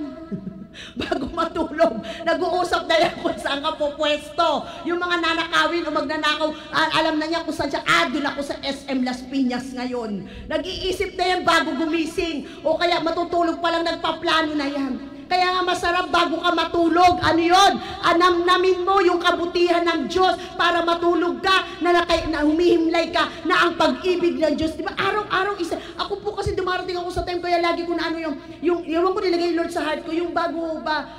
Bago matulog, nag-uusap na yan kung saan ka po pwesto. Yung mga nanakawin o magnanakaw, alam na niya kung saan siya. Doon ako sa SM Las Piñas ngayon. Nag-iisip na yan bago gumising. O kaya matutulog pa lang, nagpaplano na yan. Kaya nga masarap bago ka matulog. Ano yun? Anamnamin mo yung kabutihan ng Diyos para matulog ka, na humihimlay ka na ang pag-ibig ng Diyos. Diba? Araw-araw isa. Ako po kasi dumarating ako sa time, kaya lagi ko na yung ko nilagay Lord sa heart ko, yung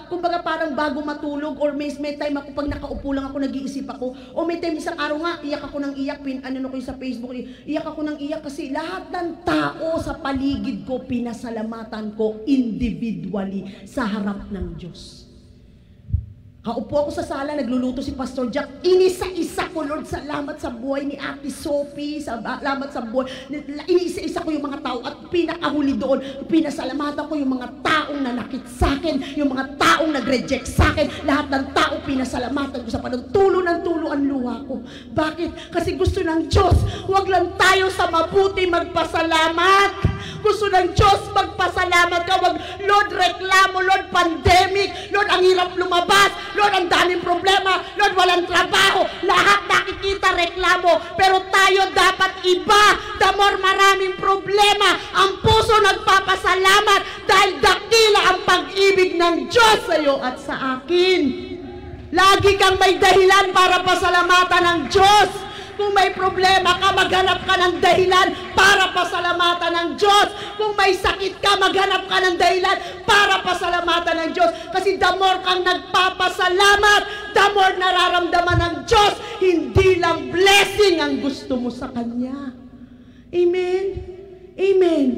kumbaga parang bago matulog, or may time ako, pag nakaupo lang ako, nag-iisip ako, o may time isang araw nga, iyak ako ng iyak, ko sa Facebook, iyak ako ng iyak kasi lahat ng tao sa paligid ko, pinasalamatan ko individually sa harap ng Diyos. Kaupo ako sa sala, nagluluto si Pastor Jack. Inisa-isa ko, Lord, salamat sa buhay ni Ate Sophie, salamat sa buhay. Inisa-isa ko yung mga tao at pinakahuli doon, pinasalamatan ko yung mga taong nanakit sa akin, yung mga taong nag-reject sa akin, lahat ng tao pinasalamatan ko sa panahon. Tulo ng tulo ang luha ko. Bakit? Kasi gusto ng Diyos, huwag lang tayo sa mabuti magpasalamat. Gusto ng Diyos magpasalamat ka. Wag, Lord, reklamo, Lord, pandemic, Lord, ang hirap lumabas, Lord, ang daming problema, Lord, walang trabaho, lahat nakikita reklamo. Pero tayo dapat iba. The more maraming problema, ang puso nagpapasalamat dahil dakila ang pag-ibig ng Diyos sa iyo at sa akin. Lagi kang may dahilan para pasalamatan ng Diyos. Kung may problema ka, maghanap ka ng dahilan para pasalamatan ng Diyos. Kung may sakit ka, maghanap ka ng dahilan para pasalamatan ng Diyos. Kasi the more kang nagpapasalamat, the more nararamdaman ng Diyos. Hindi lang blessing ang gusto mo sa Kanya. Amen? Amen.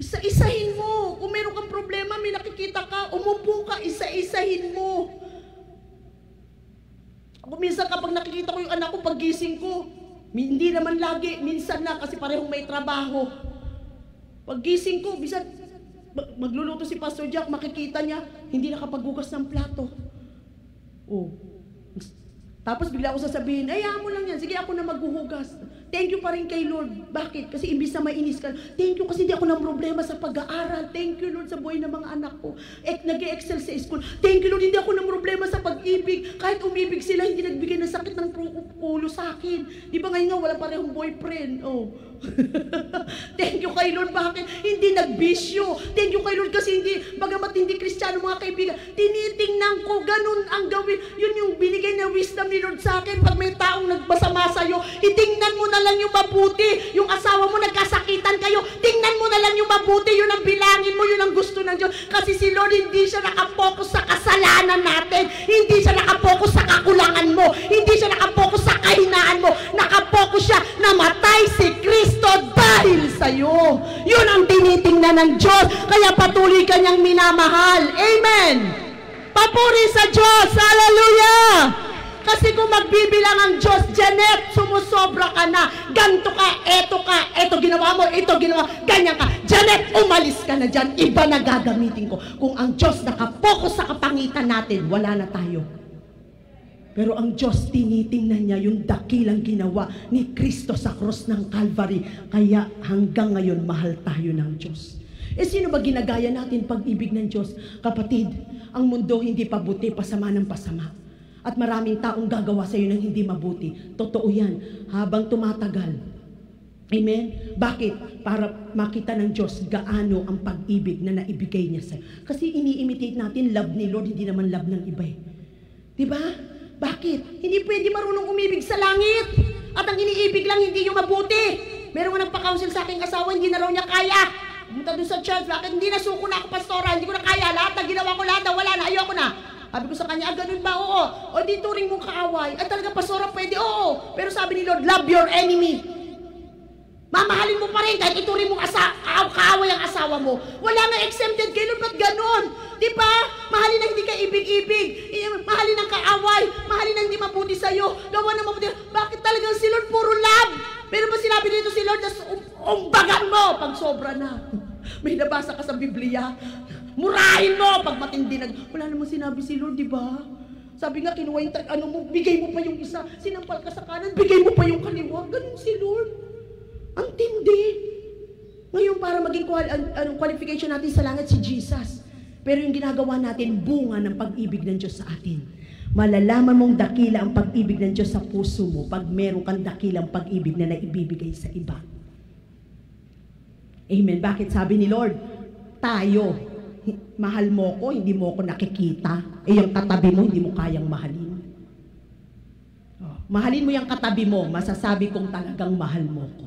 Isa-isahin mo. Kung meron kang problema, may nakikita ka, umupo ka, isa-isahin mo. Ako minsan kapag nakikita ko yung anak ko, paggising ko, hindi naman lagi, minsan na kasi parehong may trabaho. Paggising ko, minsan magluluto si Pastor Jack, makikita niya, hindi nakapaghugas ng plato. Oh. Tapos bigla ako sasabihin, ayaw mo lang yan, sige ako na maghuhugas. Thank you pa rin kay Lord. Bakit? Kasi imbis na mainis ka, thank you kasi hindi ako ng problema sa pag-aaral. Thank you Lord sa buhay ng mga anak ko. Nag-e-excel sa school. Thank you Lord, hindi ako ng problema sa pag-ibig. Kahit umibig sila, hindi nagbigay ng sakit ng ulo sa akin. Di ba ngayon nga, wala parehong boyfriend. Oh. Thank you kay Lord. Bakit? Hindi nagbisyo. Thank you kay Lord kasi hindi, bagamat hindi Kristiyano mga kaibigan, tinitingnan ko, ganun ang gawin. Yun yung binigay na wisdom ni Lord sa akin. Pag may taong nagbasama sa'yo, itingnan mo na lang yung mabuti. Yung asawa mo nagkasakitan kayo, tingnan mo na lang yung mabuti. Yun ang bilangin mo, yun ang gusto ng Diyos. Kasi si Lord hindi siya nakapokus sa kasalanan natin. Hindi siya nakapokus sa kakulangan mo. Hindi siya nakapokus sa kahinaan mo. Nakapokus siya na matay si Kristo dahil sa'yo. Yun ang tinitingnan ng Diyos. Kaya patuloy ka niyang minamahal. Amen. Papuri sa Diyos. Hallelujah. Kasi kung magbibilang ang Diyos, Janet, sumusobra ka na. Ganto ka, eto ginawa mo, ito ginawa, ganyan ka. Janet, umalis ka na dyan. Iba na gagamitin ko. Kung ang Diyos nakapokus sa kapangitan natin, wala na tayo. Pero ang Diyos, tinitingnan niya yung dakilang ginawa ni Kristo sa cross ng Calvary. Kaya hanggang ngayon, mahal tayo ng Diyos. Sino ba ginagaya natin pag-ibig ng Diyos? Kapatid, ang mundo hindi pabuti, pasama ng pasama. At maraming taong gagawa sa iyo ng hindi mabuti. Totoo yan. Habang tumatagal. Amen? Bakit? Para makita ng Diyos gaano ang pag-ibig na naibigay niya sa iyo. Kasi ini-imitate natin love ni Lord, hindi naman love ng iba. Diba? Bakit? Hindi pwede marunong umibig sa langit. At ang iniibig lang, hindi yung mabuti. Meron nga nagpa-counsel sa aking asawa, hindi na raw niya kaya. Pumunta doon sa church, bakit hindi na suko na ako, pastora, hindi ko na kaya. Lahat na ginawa ko, lahat na wala na, ayoko na. Sabi ko sa kanya, ganun ba? Oo. O di turing mong kaaway. At talaga, pastora, pwede? Oo. Pero sabi ni Lord, love your enemy. Mamahalin mo pa rin kahit ituring mong kaaway ang asawa mo. Wala nga exempted kay Lord, ba't ganun? Di ba? Mahalin ang hindi ka ibig-ibig. Mahalin ang kaaway. Mahalin ang hindi mabuti sa'yo. Gawa ng mabuti. Bakit talagang si Lord puro love? Pero ba sinabi dito si Lord na umbagan mo pag sobra na? May nabasa ka sa Biblia. Murahin mo pag matindi na. Wala namang sinabi si Lord, di ba? Sabi nga, kinuha yung mo, bigay mo pa yung isa. Sinampal ka sa kanan, bigay mo pa yung kaliwa. Ganun si Lord. Ang tindi. Ngayon, para maging qualification natin sa langit, si Jesus. Pero yung ginagawa natin, bunga ng pag-ibig ng Diyos sa atin. Malalaman mong dakila ang pag-ibig ng Diyos sa puso mo pag meron kang dakilang pag-ibig na naibibigay sa iba. Amen. Bakit sabi ni Lord, tayo, mahal mo ko, hindi mo ko nakikita. Yung katabi mo, hindi mo kayang mahalin. Mahalin mo yung katabi mo, masasabi kong talagang mahal mo ko.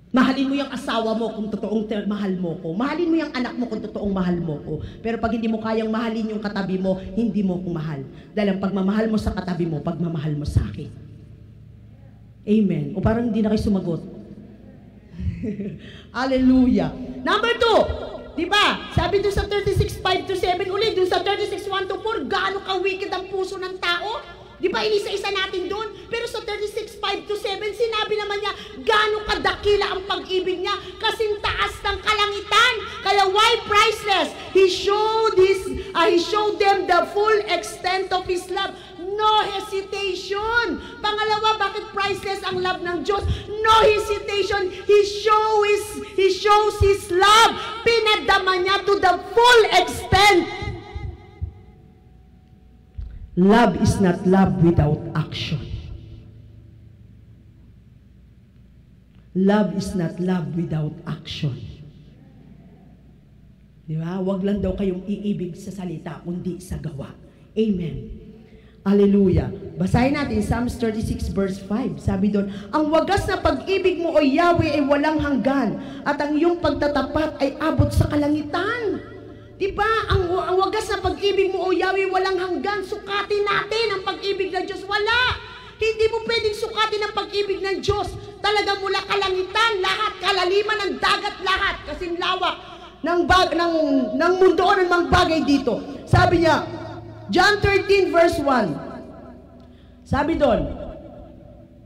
Mahalin mo yung asawa mo kung totoong mahal mo ko. Mahalin mo yung anak mo kung totoong mahal mo ko. Pero pag hindi mo kayang mahalin yung katabi mo, hindi mo ko mahal. Dahil ang pagmamahal mo sa katabi mo, pagmamahal mo sa akin. Amen. O parang hindi na kayo sumagot. Hallelujah. Number 2. Diba? Sabi doon sa 36:5-7, ulit doon sa 36:1-4, gaano ka-wicked ang puso ng tao? Diba, inisa-isa natin doon? Pero sa 36:5-7, sinabi naman niya, gaano kadakila ang pag-ibig niya, kasing taas ng kalangitan. Kaya why priceless? He showed them the full extent of His love. No hesitation. Pangalawa, bakit priceless ang love ng Diyos? No hesitation. He shows His love. Pinadama niya to the full extent. Love is not love without action. Love is not love without action. Di ba? Huwag lang daw kayong iibig sa salita, kundi sa gawa. Amen. Hallelujah. Basahin natin Psalms 36 verse 5. Sabi doon, ang wagas na pag-ibig mo o Yahweh ay walang hanggan, at ang iyong pagtatapat ay abot sa kalangitan. Diba? Ang wagas na pag-ibig mo o Yahweh walang hanggan. Sukatin natin ang pag-ibig ng Diyos. Wala. Hindi mo pwedeng sukatin ang pag-ibig ng Diyos. Talaga mula kalangitan, lahat, kalaliman ng dagat, lahat. Kasing lawak ng mundo o ng mga bagay dito. Sabi niya, John 13 verse 1. Sabi doon,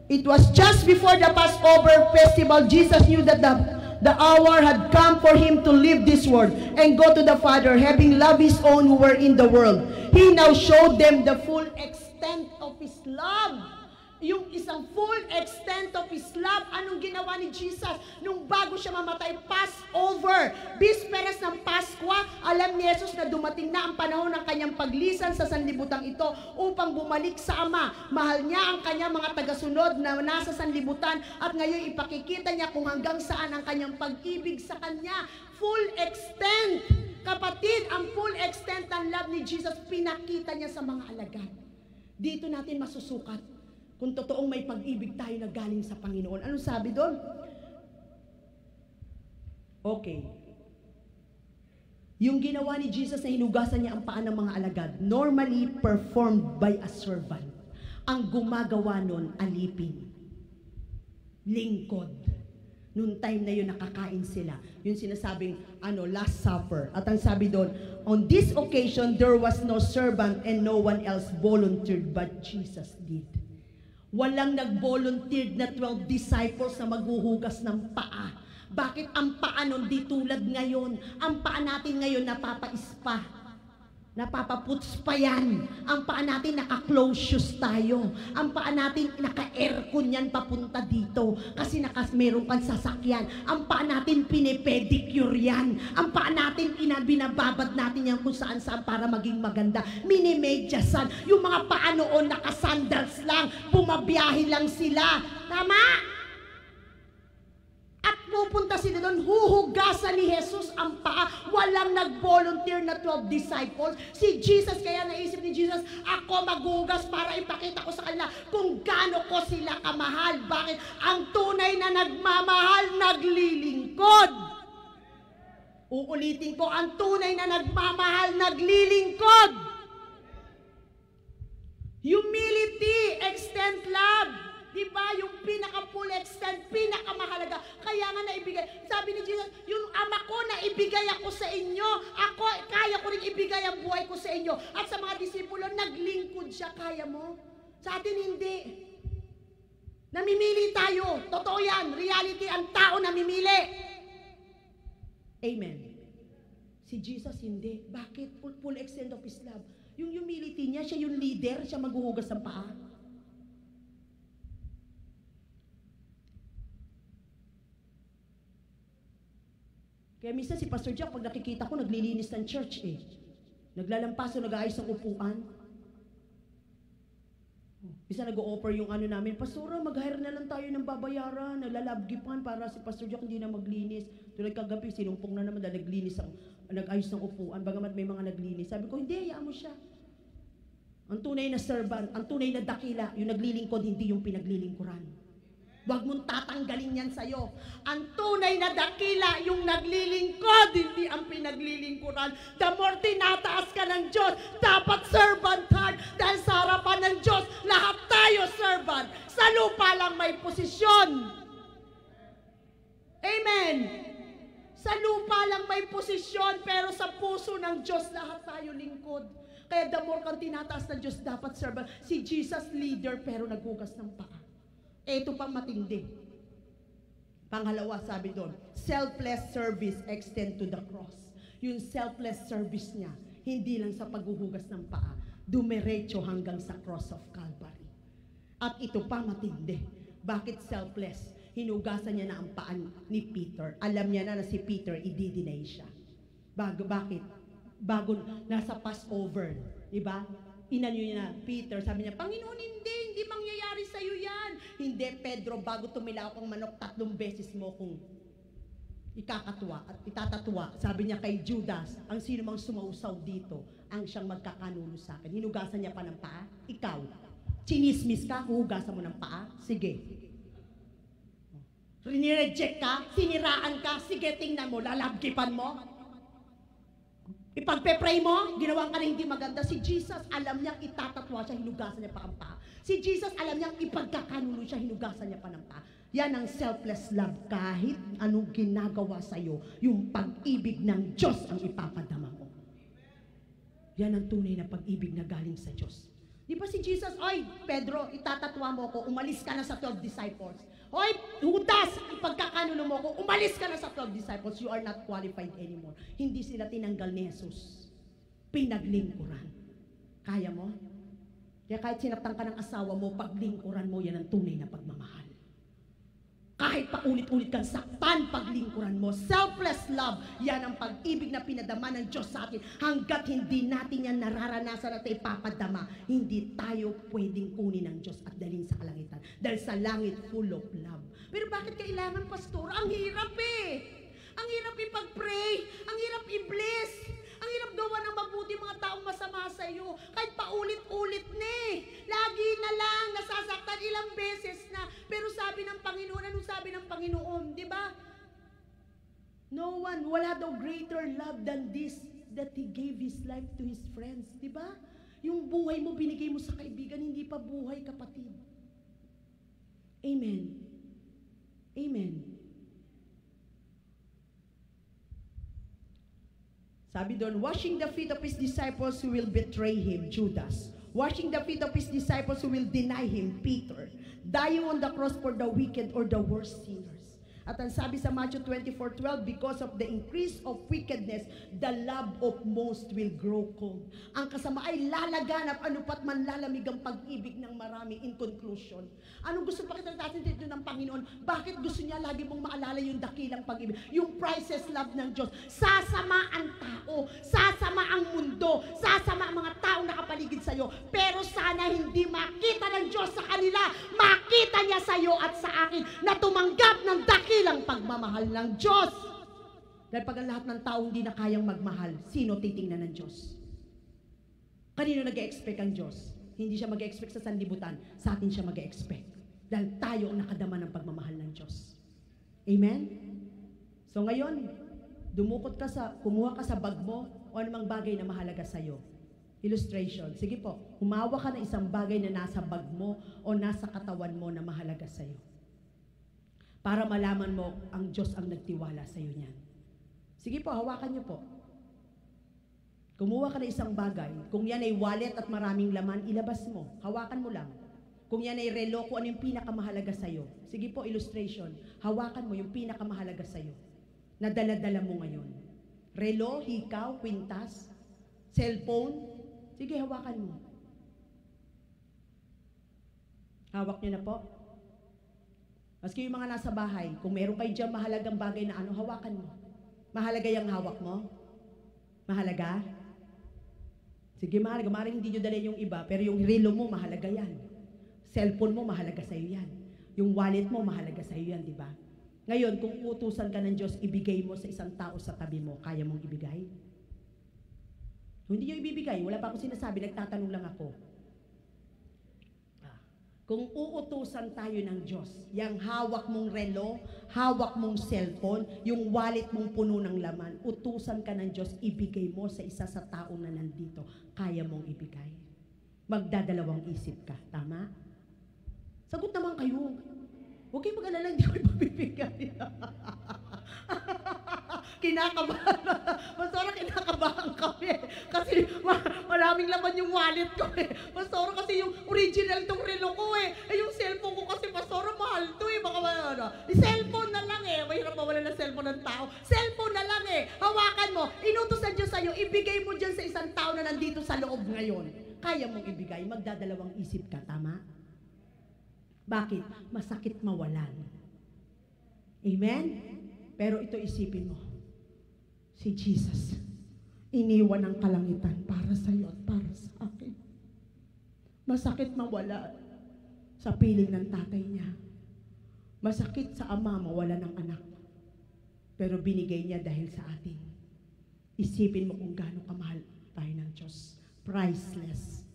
it was just before the Passover festival, Jesus knew that the hour had come for Him to leave this world and go to the Father, having loved His own who were in the world. He now showed them the full extent of His love. Yung isang full extent of His love. Anong ginawa ni Jesus? Nung bago siya mamatay, Passover, bisperas ng Pasko, alam ni Jesus na dumating na ang panahon ng kanyang paglisan sa sanlibutang ito upang bumalik sa Ama. Mahal niya ang kanyang mga tagasunod na nasa sanlibutan at ngayon ipakikita niya kung hanggang saan ang kanyang pag-ibig sa kanya. Full extent. Kapatid, ang full extent ng love ni Jesus, pinakita niya sa mga alagad. Dito natin masusukat kung totoong may pag-ibig tayo na galing sa Panginoon. Anong sabi doon? Okay. Yung ginawa ni Jesus na hinugasan niya ang paa ng mga alagad, normally performed by a servant. Ang gumagawa nun, alipin. Lingkod. Noong time na yun, nakakain sila. Yung sinasabing, Last Supper. At ang sabi doon, on this occasion, there was no servant and no one else volunteered, but Jesus did. Walang nag-volunteered na 12 disciples na maghuhugas ng paa. Bakit ang paa nun di tulad ngayon? Ang paa natin ngayon napapaispa. Napapaputs pa yan. Ang paa natin naka-close shoes tayo. Ang paa natin naka-aircon yan papunta dito. Kasi meron kang sasakyan. Ang paa natin pinipedicure yan. Ang paa natin binababad natin yan kung saan para maging maganda. Minimedyasan. Yung mga paa noon naka-sandals lang. Pumabiyahe lang sila. Tama? At pupunta sila doon, huhugasan ni Jesus ang paa. Walang nag-volunteer na 12 disciples. Si Jesus, kaya naisip ni Jesus, ako maghugas para ipakita ko sa kanila kung gaano ko sila kamahal. Bakit? Ang tunay na nagmamahal, naglilingkod. Uulitin ko, ang tunay na nagmamahal, naglilingkod. Humility, extend love. Diba? Yung pinaka-full extent, pinakamahalaga. Kaya nga naibigay. Sabi ni Jesus, yung Ama ko na ibigay ako sa inyo. Ako, kaya ko rin ibigay ang buhay ko sa inyo. At sa mga disipulo, naglingkod siya. Kaya mo? Sa atin hindi. Namimili tayo. Totoo yan. Reality, ang tao namimili. Amen. Si Jesus hindi. Bakit? Full extent of His love. Yung humility niya, siya yung leader, siya maghuhugas ng paa. Kaya minsan si Pastor Jack, pag nakikita ko, naglilinis ng church eh. Naglalampaso, nag-aayos ng upuan. Minsan nag-o-offer yung namin, Pastora, mag-hire na lang tayo ng babayaran, naglalabgipan para si Pastor Jack hindi na maglinis. Tulad kagabi, sinumpong na naman dahil nag-ayos ng upuan, bagamat may mga naglinis. Sabi ko, hindi, hayaan mo siya. Ang tunay na servant, ang tunay na dakila, yung naglilingkod, hindi yung pinaglilingkuran. Huwag mong tatanggalin yan sa'yo. Ang tunay na dakila, yung naglilingkod, hindi ang pinaglilingkuran. The more tinataas ka ng Diyos, dapat servant heart. Dahil sa harapan ng Diyos, lahat tayo servant. Sa lupa lang may posisyon. Amen. Sa lupa lang may posisyon, pero sa puso ng Diyos, lahat tayo lingkod. Kaya the more kang tinataas ng Diyos, dapat servant. Si Jesus leader, pero naghugas ng paa. Ito pang matindi. Pangalawa, sabi doon, selfless service extend to the cross. Yung selfless service niya, hindi lang sa paghuhugas ng paa. dumiretso hanggang sa cross of Calvary. At ito pa matindi. Bakit selfless? Hinugasan niya na ang paan ni Peter. Alam niya na si Peter, i-deny siya. Bakit? Bago nasa Passover, diba? Inano niya na, Peter, sabi niya, Panginoon, hindi mangyayari sa'yo yan. Hindi, Pedro, bago tumilaw ang manok, 3 beses mo kung ikakatuwa at itatatwa. Sabi niya kay Judas, ang sino mang sumausaw dito, ang siyang magkakanulo sa akin. Hinugasan niya pa ng paa, ikaw. Chinismis ka, huhugasan mo ng paa, sige. Rinireject ka, siniraan ka, sige, tingnan mo, lalabgipan mo. Ipagpe-pray mo, ginawa ka na hindi maganda. Si Jesus, alam niyang itatatwa siya, hinugasan niya pa ang paa. Si Jesus, alam niyang ipagkakanulo siya, hinugasan niya pa ng paa. Yan ang selfless love. Kahit anong ginagawa sa'yo, yung pag-ibig ng Diyos ang ipapadama mo. Yan ang tunay na pag-ibig na galing sa Diyos. Di ba si Jesus, oy, Pedro, itatatwa mo ko, umalis ka na sa 12 disciples. Oy, Judas, ipagkakanulo mo ko, umalis ka na sa 12 disciples. You are not qualified anymore. Hindi sila tinanggal ni Jesus. Pinaglingkuran. Kaya mo? Kaya kahit sinaktan ka ng asawa mo, paglingkuran mo, yan ang tunay na pagmamahal. Kahit paulit-ulit kang saktan, paglingkuran mo. Selfless love, yan ang pag-ibig na pinadama ng Diyos sa atin. Hanggat hindi natin yan nararanasan at ipapadama, hindi tayo pwedeng kunin ng Diyos at dalhin sa kalangitan. Dahil sa langit, full of love. Pero bakit kailangan, pastor? Ang hirap eh. Ang hirap ipag-pray. Ang hirap i-bless. Ang hirap gawa ng mabuti mga taong masama sa iyo. Kahit paulit-ulit na eh. Lagi na lang, nasasaktan ilang beses na. Pero sabi ng Panginoon, anong sabi ng Panginoon? Di ba? No one, wala daw greater love than this, that He gave His life to His friends. Di ba? Yung buhay mo, binigay mo sa kaibigan, hindi pa buhay, kapatid. Amen. Amen. Sabi doon, washing the feet of His disciples who will betray Him, Judas. Washing the feet of His disciples who will deny Him, Peter. Dying on the cross for the wicked or the worst sinners. At ang sabi sa Matthew 24:12, because of the increase of wickedness, the love of most will grow cold. Ang kasama ay lalaganap, ano pat man lalamig ang pag-ibig ng marami. In conclusion, anong gusto pakita natin dito ng Panginoon? Bakit gusto niya lagi mong maalala yung dakilang pag-ibig? Yung priceless love ng Diyos. Sasama ang tao, sasama ang mundo, sasama ang mga taong nakapaligid sa iyo. Pero sana hindi makita ng Diyos sa kanila, makita niya sa iyo at sa akin na tumanggap ng dakilang pagmamahal ng Diyos. Dahil pag ang lahat ng tao hindi na kayang magmahal, sino titingnan ng Diyos? Kanino nag-e-expect ang Diyos? Hindi siya mag-e-expect sa sanlibutan, sa atin siya mag-e-expect. Dahil tayo ang nakadama ng pagmamahal ng Diyos. Amen? So ngayon, kumuha ka sa bag mo o anumang bagay na mahalaga sa iyo. Illustration. Sige po, humawa ka ng isang bagay na nasa bag mo o nasa katawan mo na mahalaga sa iyo. Para malaman mo, ang Diyos ang nagtiwala sa iyo niyan. Sige po, hawakan niyo po. Kumuha ka ng isang bagay. Kung yan ay wallet at maraming laman, ilabas mo. Hawakan mo lang. Kung yan ay relo, kung ano yung pinakamahalaga sa iyo. Sige po, illustration. Hawakan mo yung pinakamahalaga sa iyo. Na dala-dala mo ngayon. Relo, hikaw, kwintas, cellphone. Sige, hawakan mo. Hawak niyo na po. Maski yung mga nasa bahay, kung meron kayo dyan mahalagang bagay na ano, hawakan mo. Mahalaga yung hawak mo? Mahalaga? Sige, mahalaga. Maaaring hindi nyo dala yung iba, pero yung relo mo, mahalaga yan. Cellphone mo, mahalaga sa'yo yan. Yung wallet mo, mahalaga sa'yo yan, di ba? Ngayon, kung utusan ka ng Diyos, ibigay mo sa isang tao sa tabi mo, kaya mong ibigay? Kung hindi nyo ibibigay, wala pa akong sinasabi, nagtatanong lang ako. Kung uutusan tayo ng Diyos, yung hawak mong relo, hawak mong cellphone, yung wallet mong puno ng laman, utusan ka ng Diyos, ibigay mo sa isa sa tao na nandito, kaya mong ibigay. Magdadalawang isip ka, tama? Sagot naman kayo. Huwag kayong mag-alala, hindi ko ibibigay. Kinakabahan. Pastora, kinakabahan kami. Kasi maraming laman yung wallet ko eh. Pastora, kasi yung original tong relo ko eh. Eh yung cellphone ko kasi, Pastora, mahal to eh. Baka ano. Cellphone na lang eh. Mahirap mawala ng cellphone ng tao. Cellphone na lang eh. Hawakan mo. Inutos ng Diyos sa'yo. Ibigay mo dyan sa isang tao na nandito sa loob ngayon. kaya mong ibigay, magdadalawang isip ka, tama? Bakit? Masakit mawalan. Amen? Pero ito isipin mo, si Jesus, iniwan ang kalangitan para sa iyo at para sa akin. Masakit mawala sa piling ng tatay niya. Masakit sa ama mawala ng anak. Pero binigay niya dahil sa atin. Isipin mo kung gaano kamahal tayo ng Diyos. Priceless.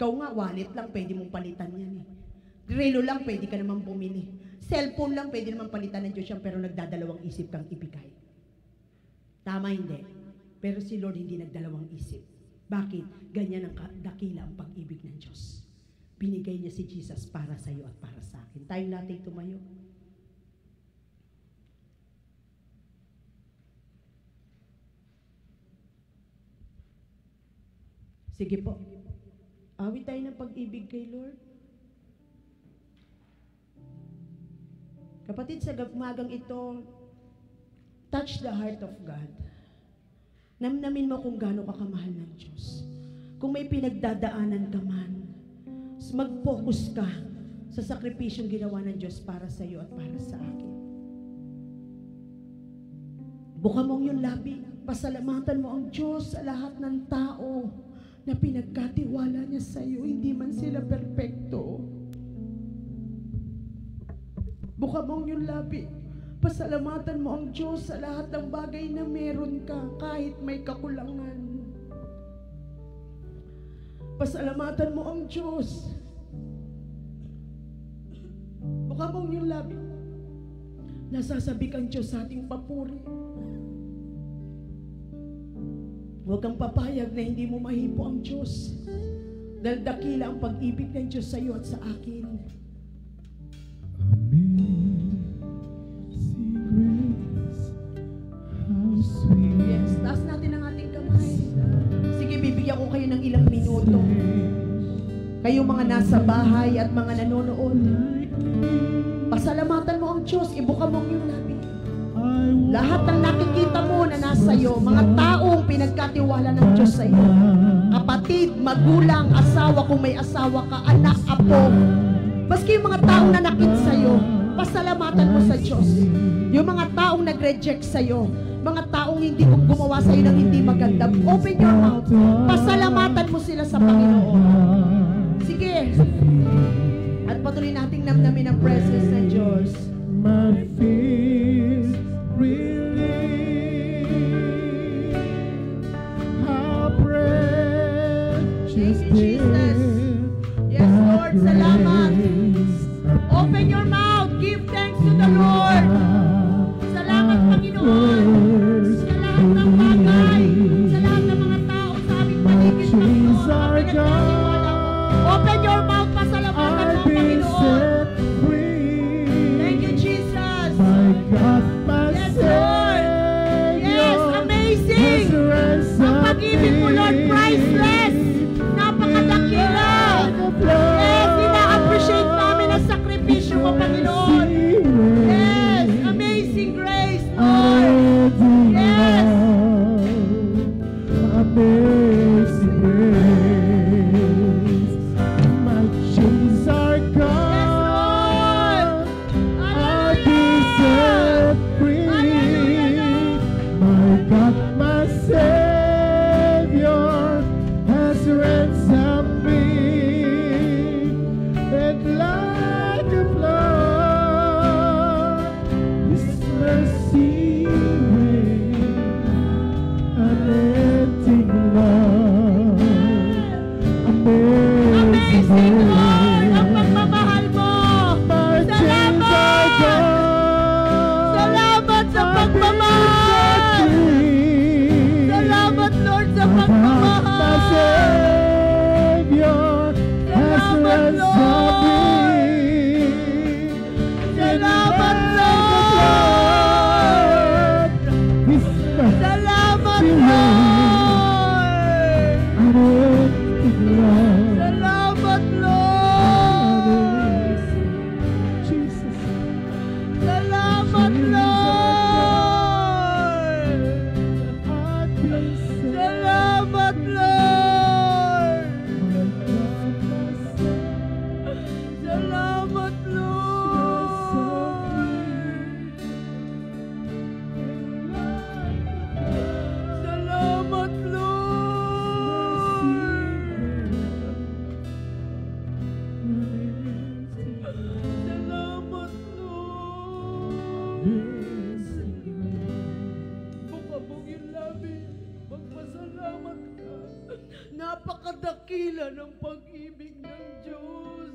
Ikaw nga, wallet lang, pwede mong palitan yan eh. Relo lang, pwede ka naman bumili. Cellphone lang, pwede naman palitan ng Diyos yan, pero nagdadalawang isip kang ibigay. Tama hindi. Pero si Lord hindi nagdalawang isip. Bakit? Ganyan ang dakila ang pag-ibig ng Diyos. Binigay niya si Jesus para sa iyo at para sa akin. Tayong natin tumayo. Sige po. Awit tayo ng pag-ibig kay Lord. Kapatid, sa umagang ito, touch the heart of God. Namnamin mo kung gaano ka kamahal ng Diyos. Kung may pinagdadaanan ka man, mag-focus ka sa sakripisyong ginawa ng Diyos para sa iyo at para sa akin. Buka mong yung labi. Pasalamatan mo ang Diyos sa lahat ng tao na pinagkatiwala niya sa iyo, hindi man sila perpekto. Buka mong yung labi. Pasalamatan mo ang Diyos sa lahat ng bagay na meron ka, kahit may kakulangan. Pasalamatan mo ang Diyos. Buka mong yung labi. Nasasabi kang Diyos sa ating papuri. Huwag kang papayag na hindi mo mahipo ang Diyos. Dahil dakila ang pag-ibig ng Diyos sa iyo at sa akin. Yes, taas natin ang ating kamay. Sige, bibigyan ko kayo ng ilang minuto. Kayong mga nasa bahay at mga nanonood, pasalamatan mo ang Diyos, ibuka mo yung labi. Lahat ng nakikita mo na nasa iyo, mga taong pinagkatiwala ng Diyos sa iyo, kapatid, magulang, asawa kung may asawa ka, anak, apo, maski yung mga taong nanakit sa iyo, pasalamatan mo sa Diyos. Yung mga taong nag-reject sa iyo, mga taong hindi gumawa sa iyo ng hindi maganda, open your mouth, pasalamatan mo sila sa Panginoon. Sige, at patuloy nating namnamin ang presence ng Diyos. My fears relieved. How precious Thank you, Jesus. Yes, Lord, salamat. Open your mouth. Give thanks to the Lord. Salamat, Panginoon. Sa lahat ng bagay. Sa lahat ng mga tao sa aming paligid. Open your mouth. Pasalamatan mo, Panginoon. Thank you, Jesus. God, my Yes, Lord. Yes, amazing. Ang pag-ibig mo, Lord, priceless. Napakadakila. Yes, ina-appreciate namin ang sakripisyo mo, Panginoon. Yes, amazing grace, Lord. Yes. Amazing grace. My chains are gone. I be set free. My God, my Savior has ransomed me. And like a flood, His mercy reigns, unending love, amazing Amazing, Lord, ang grace. pagmamahal mo. My chains are gone. Salamat sa pagmamahal. Salamat, Lord, sa My pagmamahal. Savior has Salamat, ransomed me. Salamat, Lord. His mercy Salamat, reigns, Lord. unending love. Salamat, Lord. Jesus. Salamat, Lord. I've been set Salamat, Lord. free. Bukabog yung labi, magpasalamat ka. Napakadakila ng pag-ibig ng Diyos.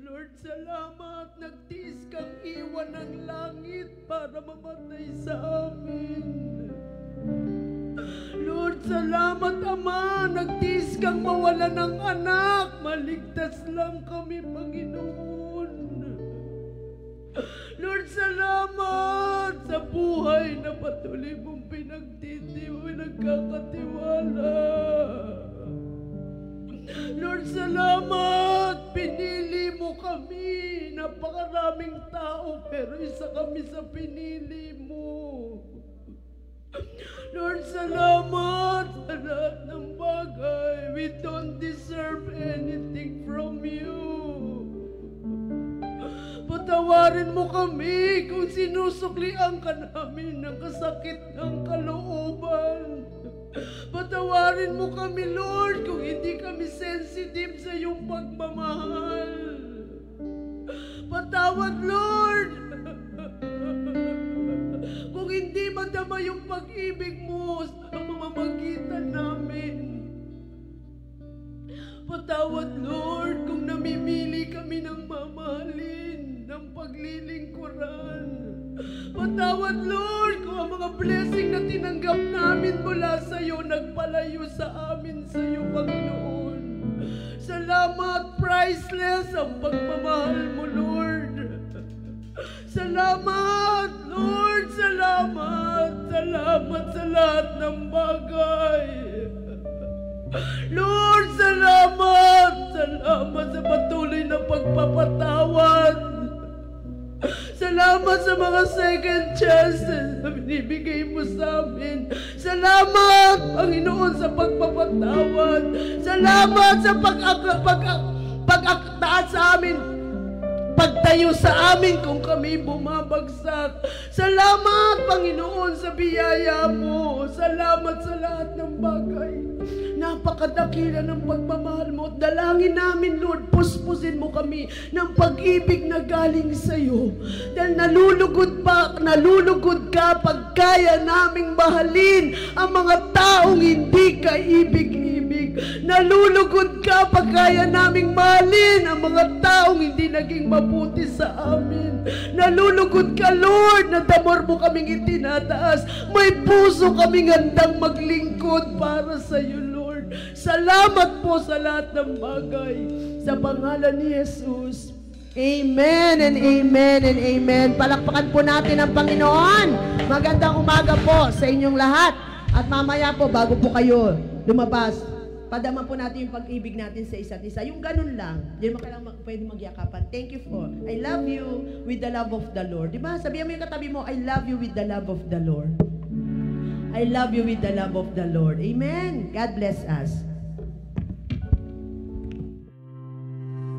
Lord, salamat, nagtiis kang iwan ng langit para mamatay sa amin. Lord, salamat, Ama, nagtiis kang mawala ng anak, maligtas lang kami, Panginoon. Lord, salamat sa buhay na patuloy mong pinagkakatiwala. Lord, salamat, pinili mo kami. Napakaraming tao, pero isa kami sa pinili mo. Lord, salamat sa lahat ng bagay. We don't deserve anything from you. Patawarin mo kami kung sinusuklian ka namin ng kasakit ng kalooban. Patawarin mo kami, Lord, kung hindi kami sensitive sa iyong pagmamahal. Patawad, Lord, kung hindi madama yung pag-ibig mo sa mamamagitan namin. Patawad, Lord, kung namimili kami ng mamahalin, ng paglilingkuran. Patawad, Lord, kung ang mga blessing na tinanggap namin mula sa iyo, nagpalayo sa amin sa iyo, Panginoon. Salamat, priceless ang pagmamahal mo, Lord. Salamat, Lord, salamat. Salamat sa lahat ng bagay. Lord, salamat. Salamat sa patuloy na pagpapatawad. Salamat sa mga second chances na binibigay mo sa amin. Salamat, Panginoon, sa pagpapatawad. Salamat sa pag-aktaan sa amin. Pagtayo sa amin kung kami bumabagsak. Salamat, Panginoon, sa biyaya mo. Salamat sa lahat ng bagay. Napakadakila ng pagmamahal mo. Dalangin namin, Lord, puspusin mo kami ng pag-ibig na galing sa iyo. Dahil nalulugod ka pag kaya naming mahalin ang mga taong hindi kaibig-ibig. Nalulugod ka pag kaya naming mahalin ang mga taong hindi naging mabuti sa amin. Nalulugod ka, Lord, na damor mo kaming itinataas. May puso kaming handang maglingkod para sa iyo, Lord. Salamat po sa lahat ng bagay. Sa pangalan ni Jesus. Amen and amen and amen. Palakpakan po natin ang Panginoon. Magandang umaga po sa inyong lahat. At mamaya po, bago po kayo lumabas, padaman po natin yung pag-ibig natin sa isa't isa. Yung ganun lang. Hindi mo kailangan pwede magyakapan. Thank you for. I love you with the love of the Lord. Diba? Sabihan mo yung katabi mo, I love you with the love of the Lord. I love you with the love of the Lord. Amen. God bless us.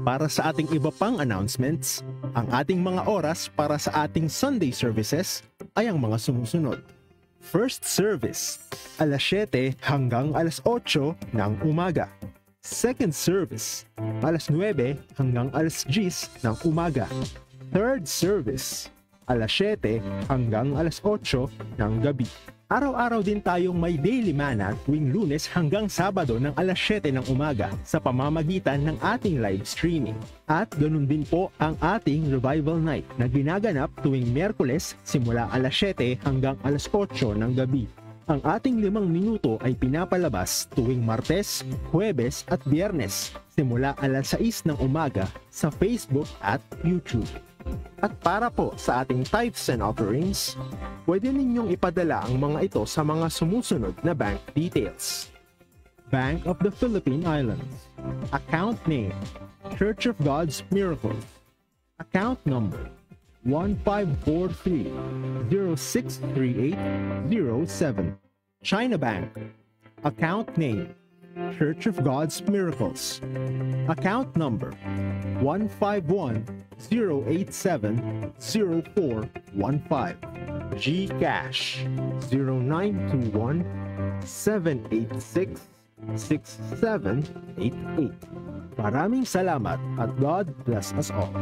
Para sa ating iba pang announcements, ang ating mga oras para sa ating Sunday services ay ang mga sumusunod. First service, alas 7 hanggang alas 8 ng umaga. Second service, alas 9 hanggang alas 10 ng umaga. Third service, alas 7 hanggang alas 8 ng gabi. Araw-araw din tayong may daily manna tuwing Lunes hanggang Sabado ng alas 7 ng umaga sa pamamagitan ng ating live streaming. At ganun din po ang ating Revival Night na ginaganap tuwing Miyerkules simula alas 7 hanggang alas 8 ng gabi. Ang ating 5 minuto ay pinapalabas tuwing Martes, Huwebes at Biyernes simula alas 6 ng umaga sa Facebook at YouTube. At para po sa ating tithes and offerings, pwede ninyong ipadala ang mga ito sa mga sumusunod na bank details. Bank of the Philippine Islands. Account name, Church of God's Miracles. Account number, 1543-063807. China Bank. Account name, Church of God's Miracles. Account number, 151-087-0415. GCash 0921-786-6788. Maraming salamat at God bless us all.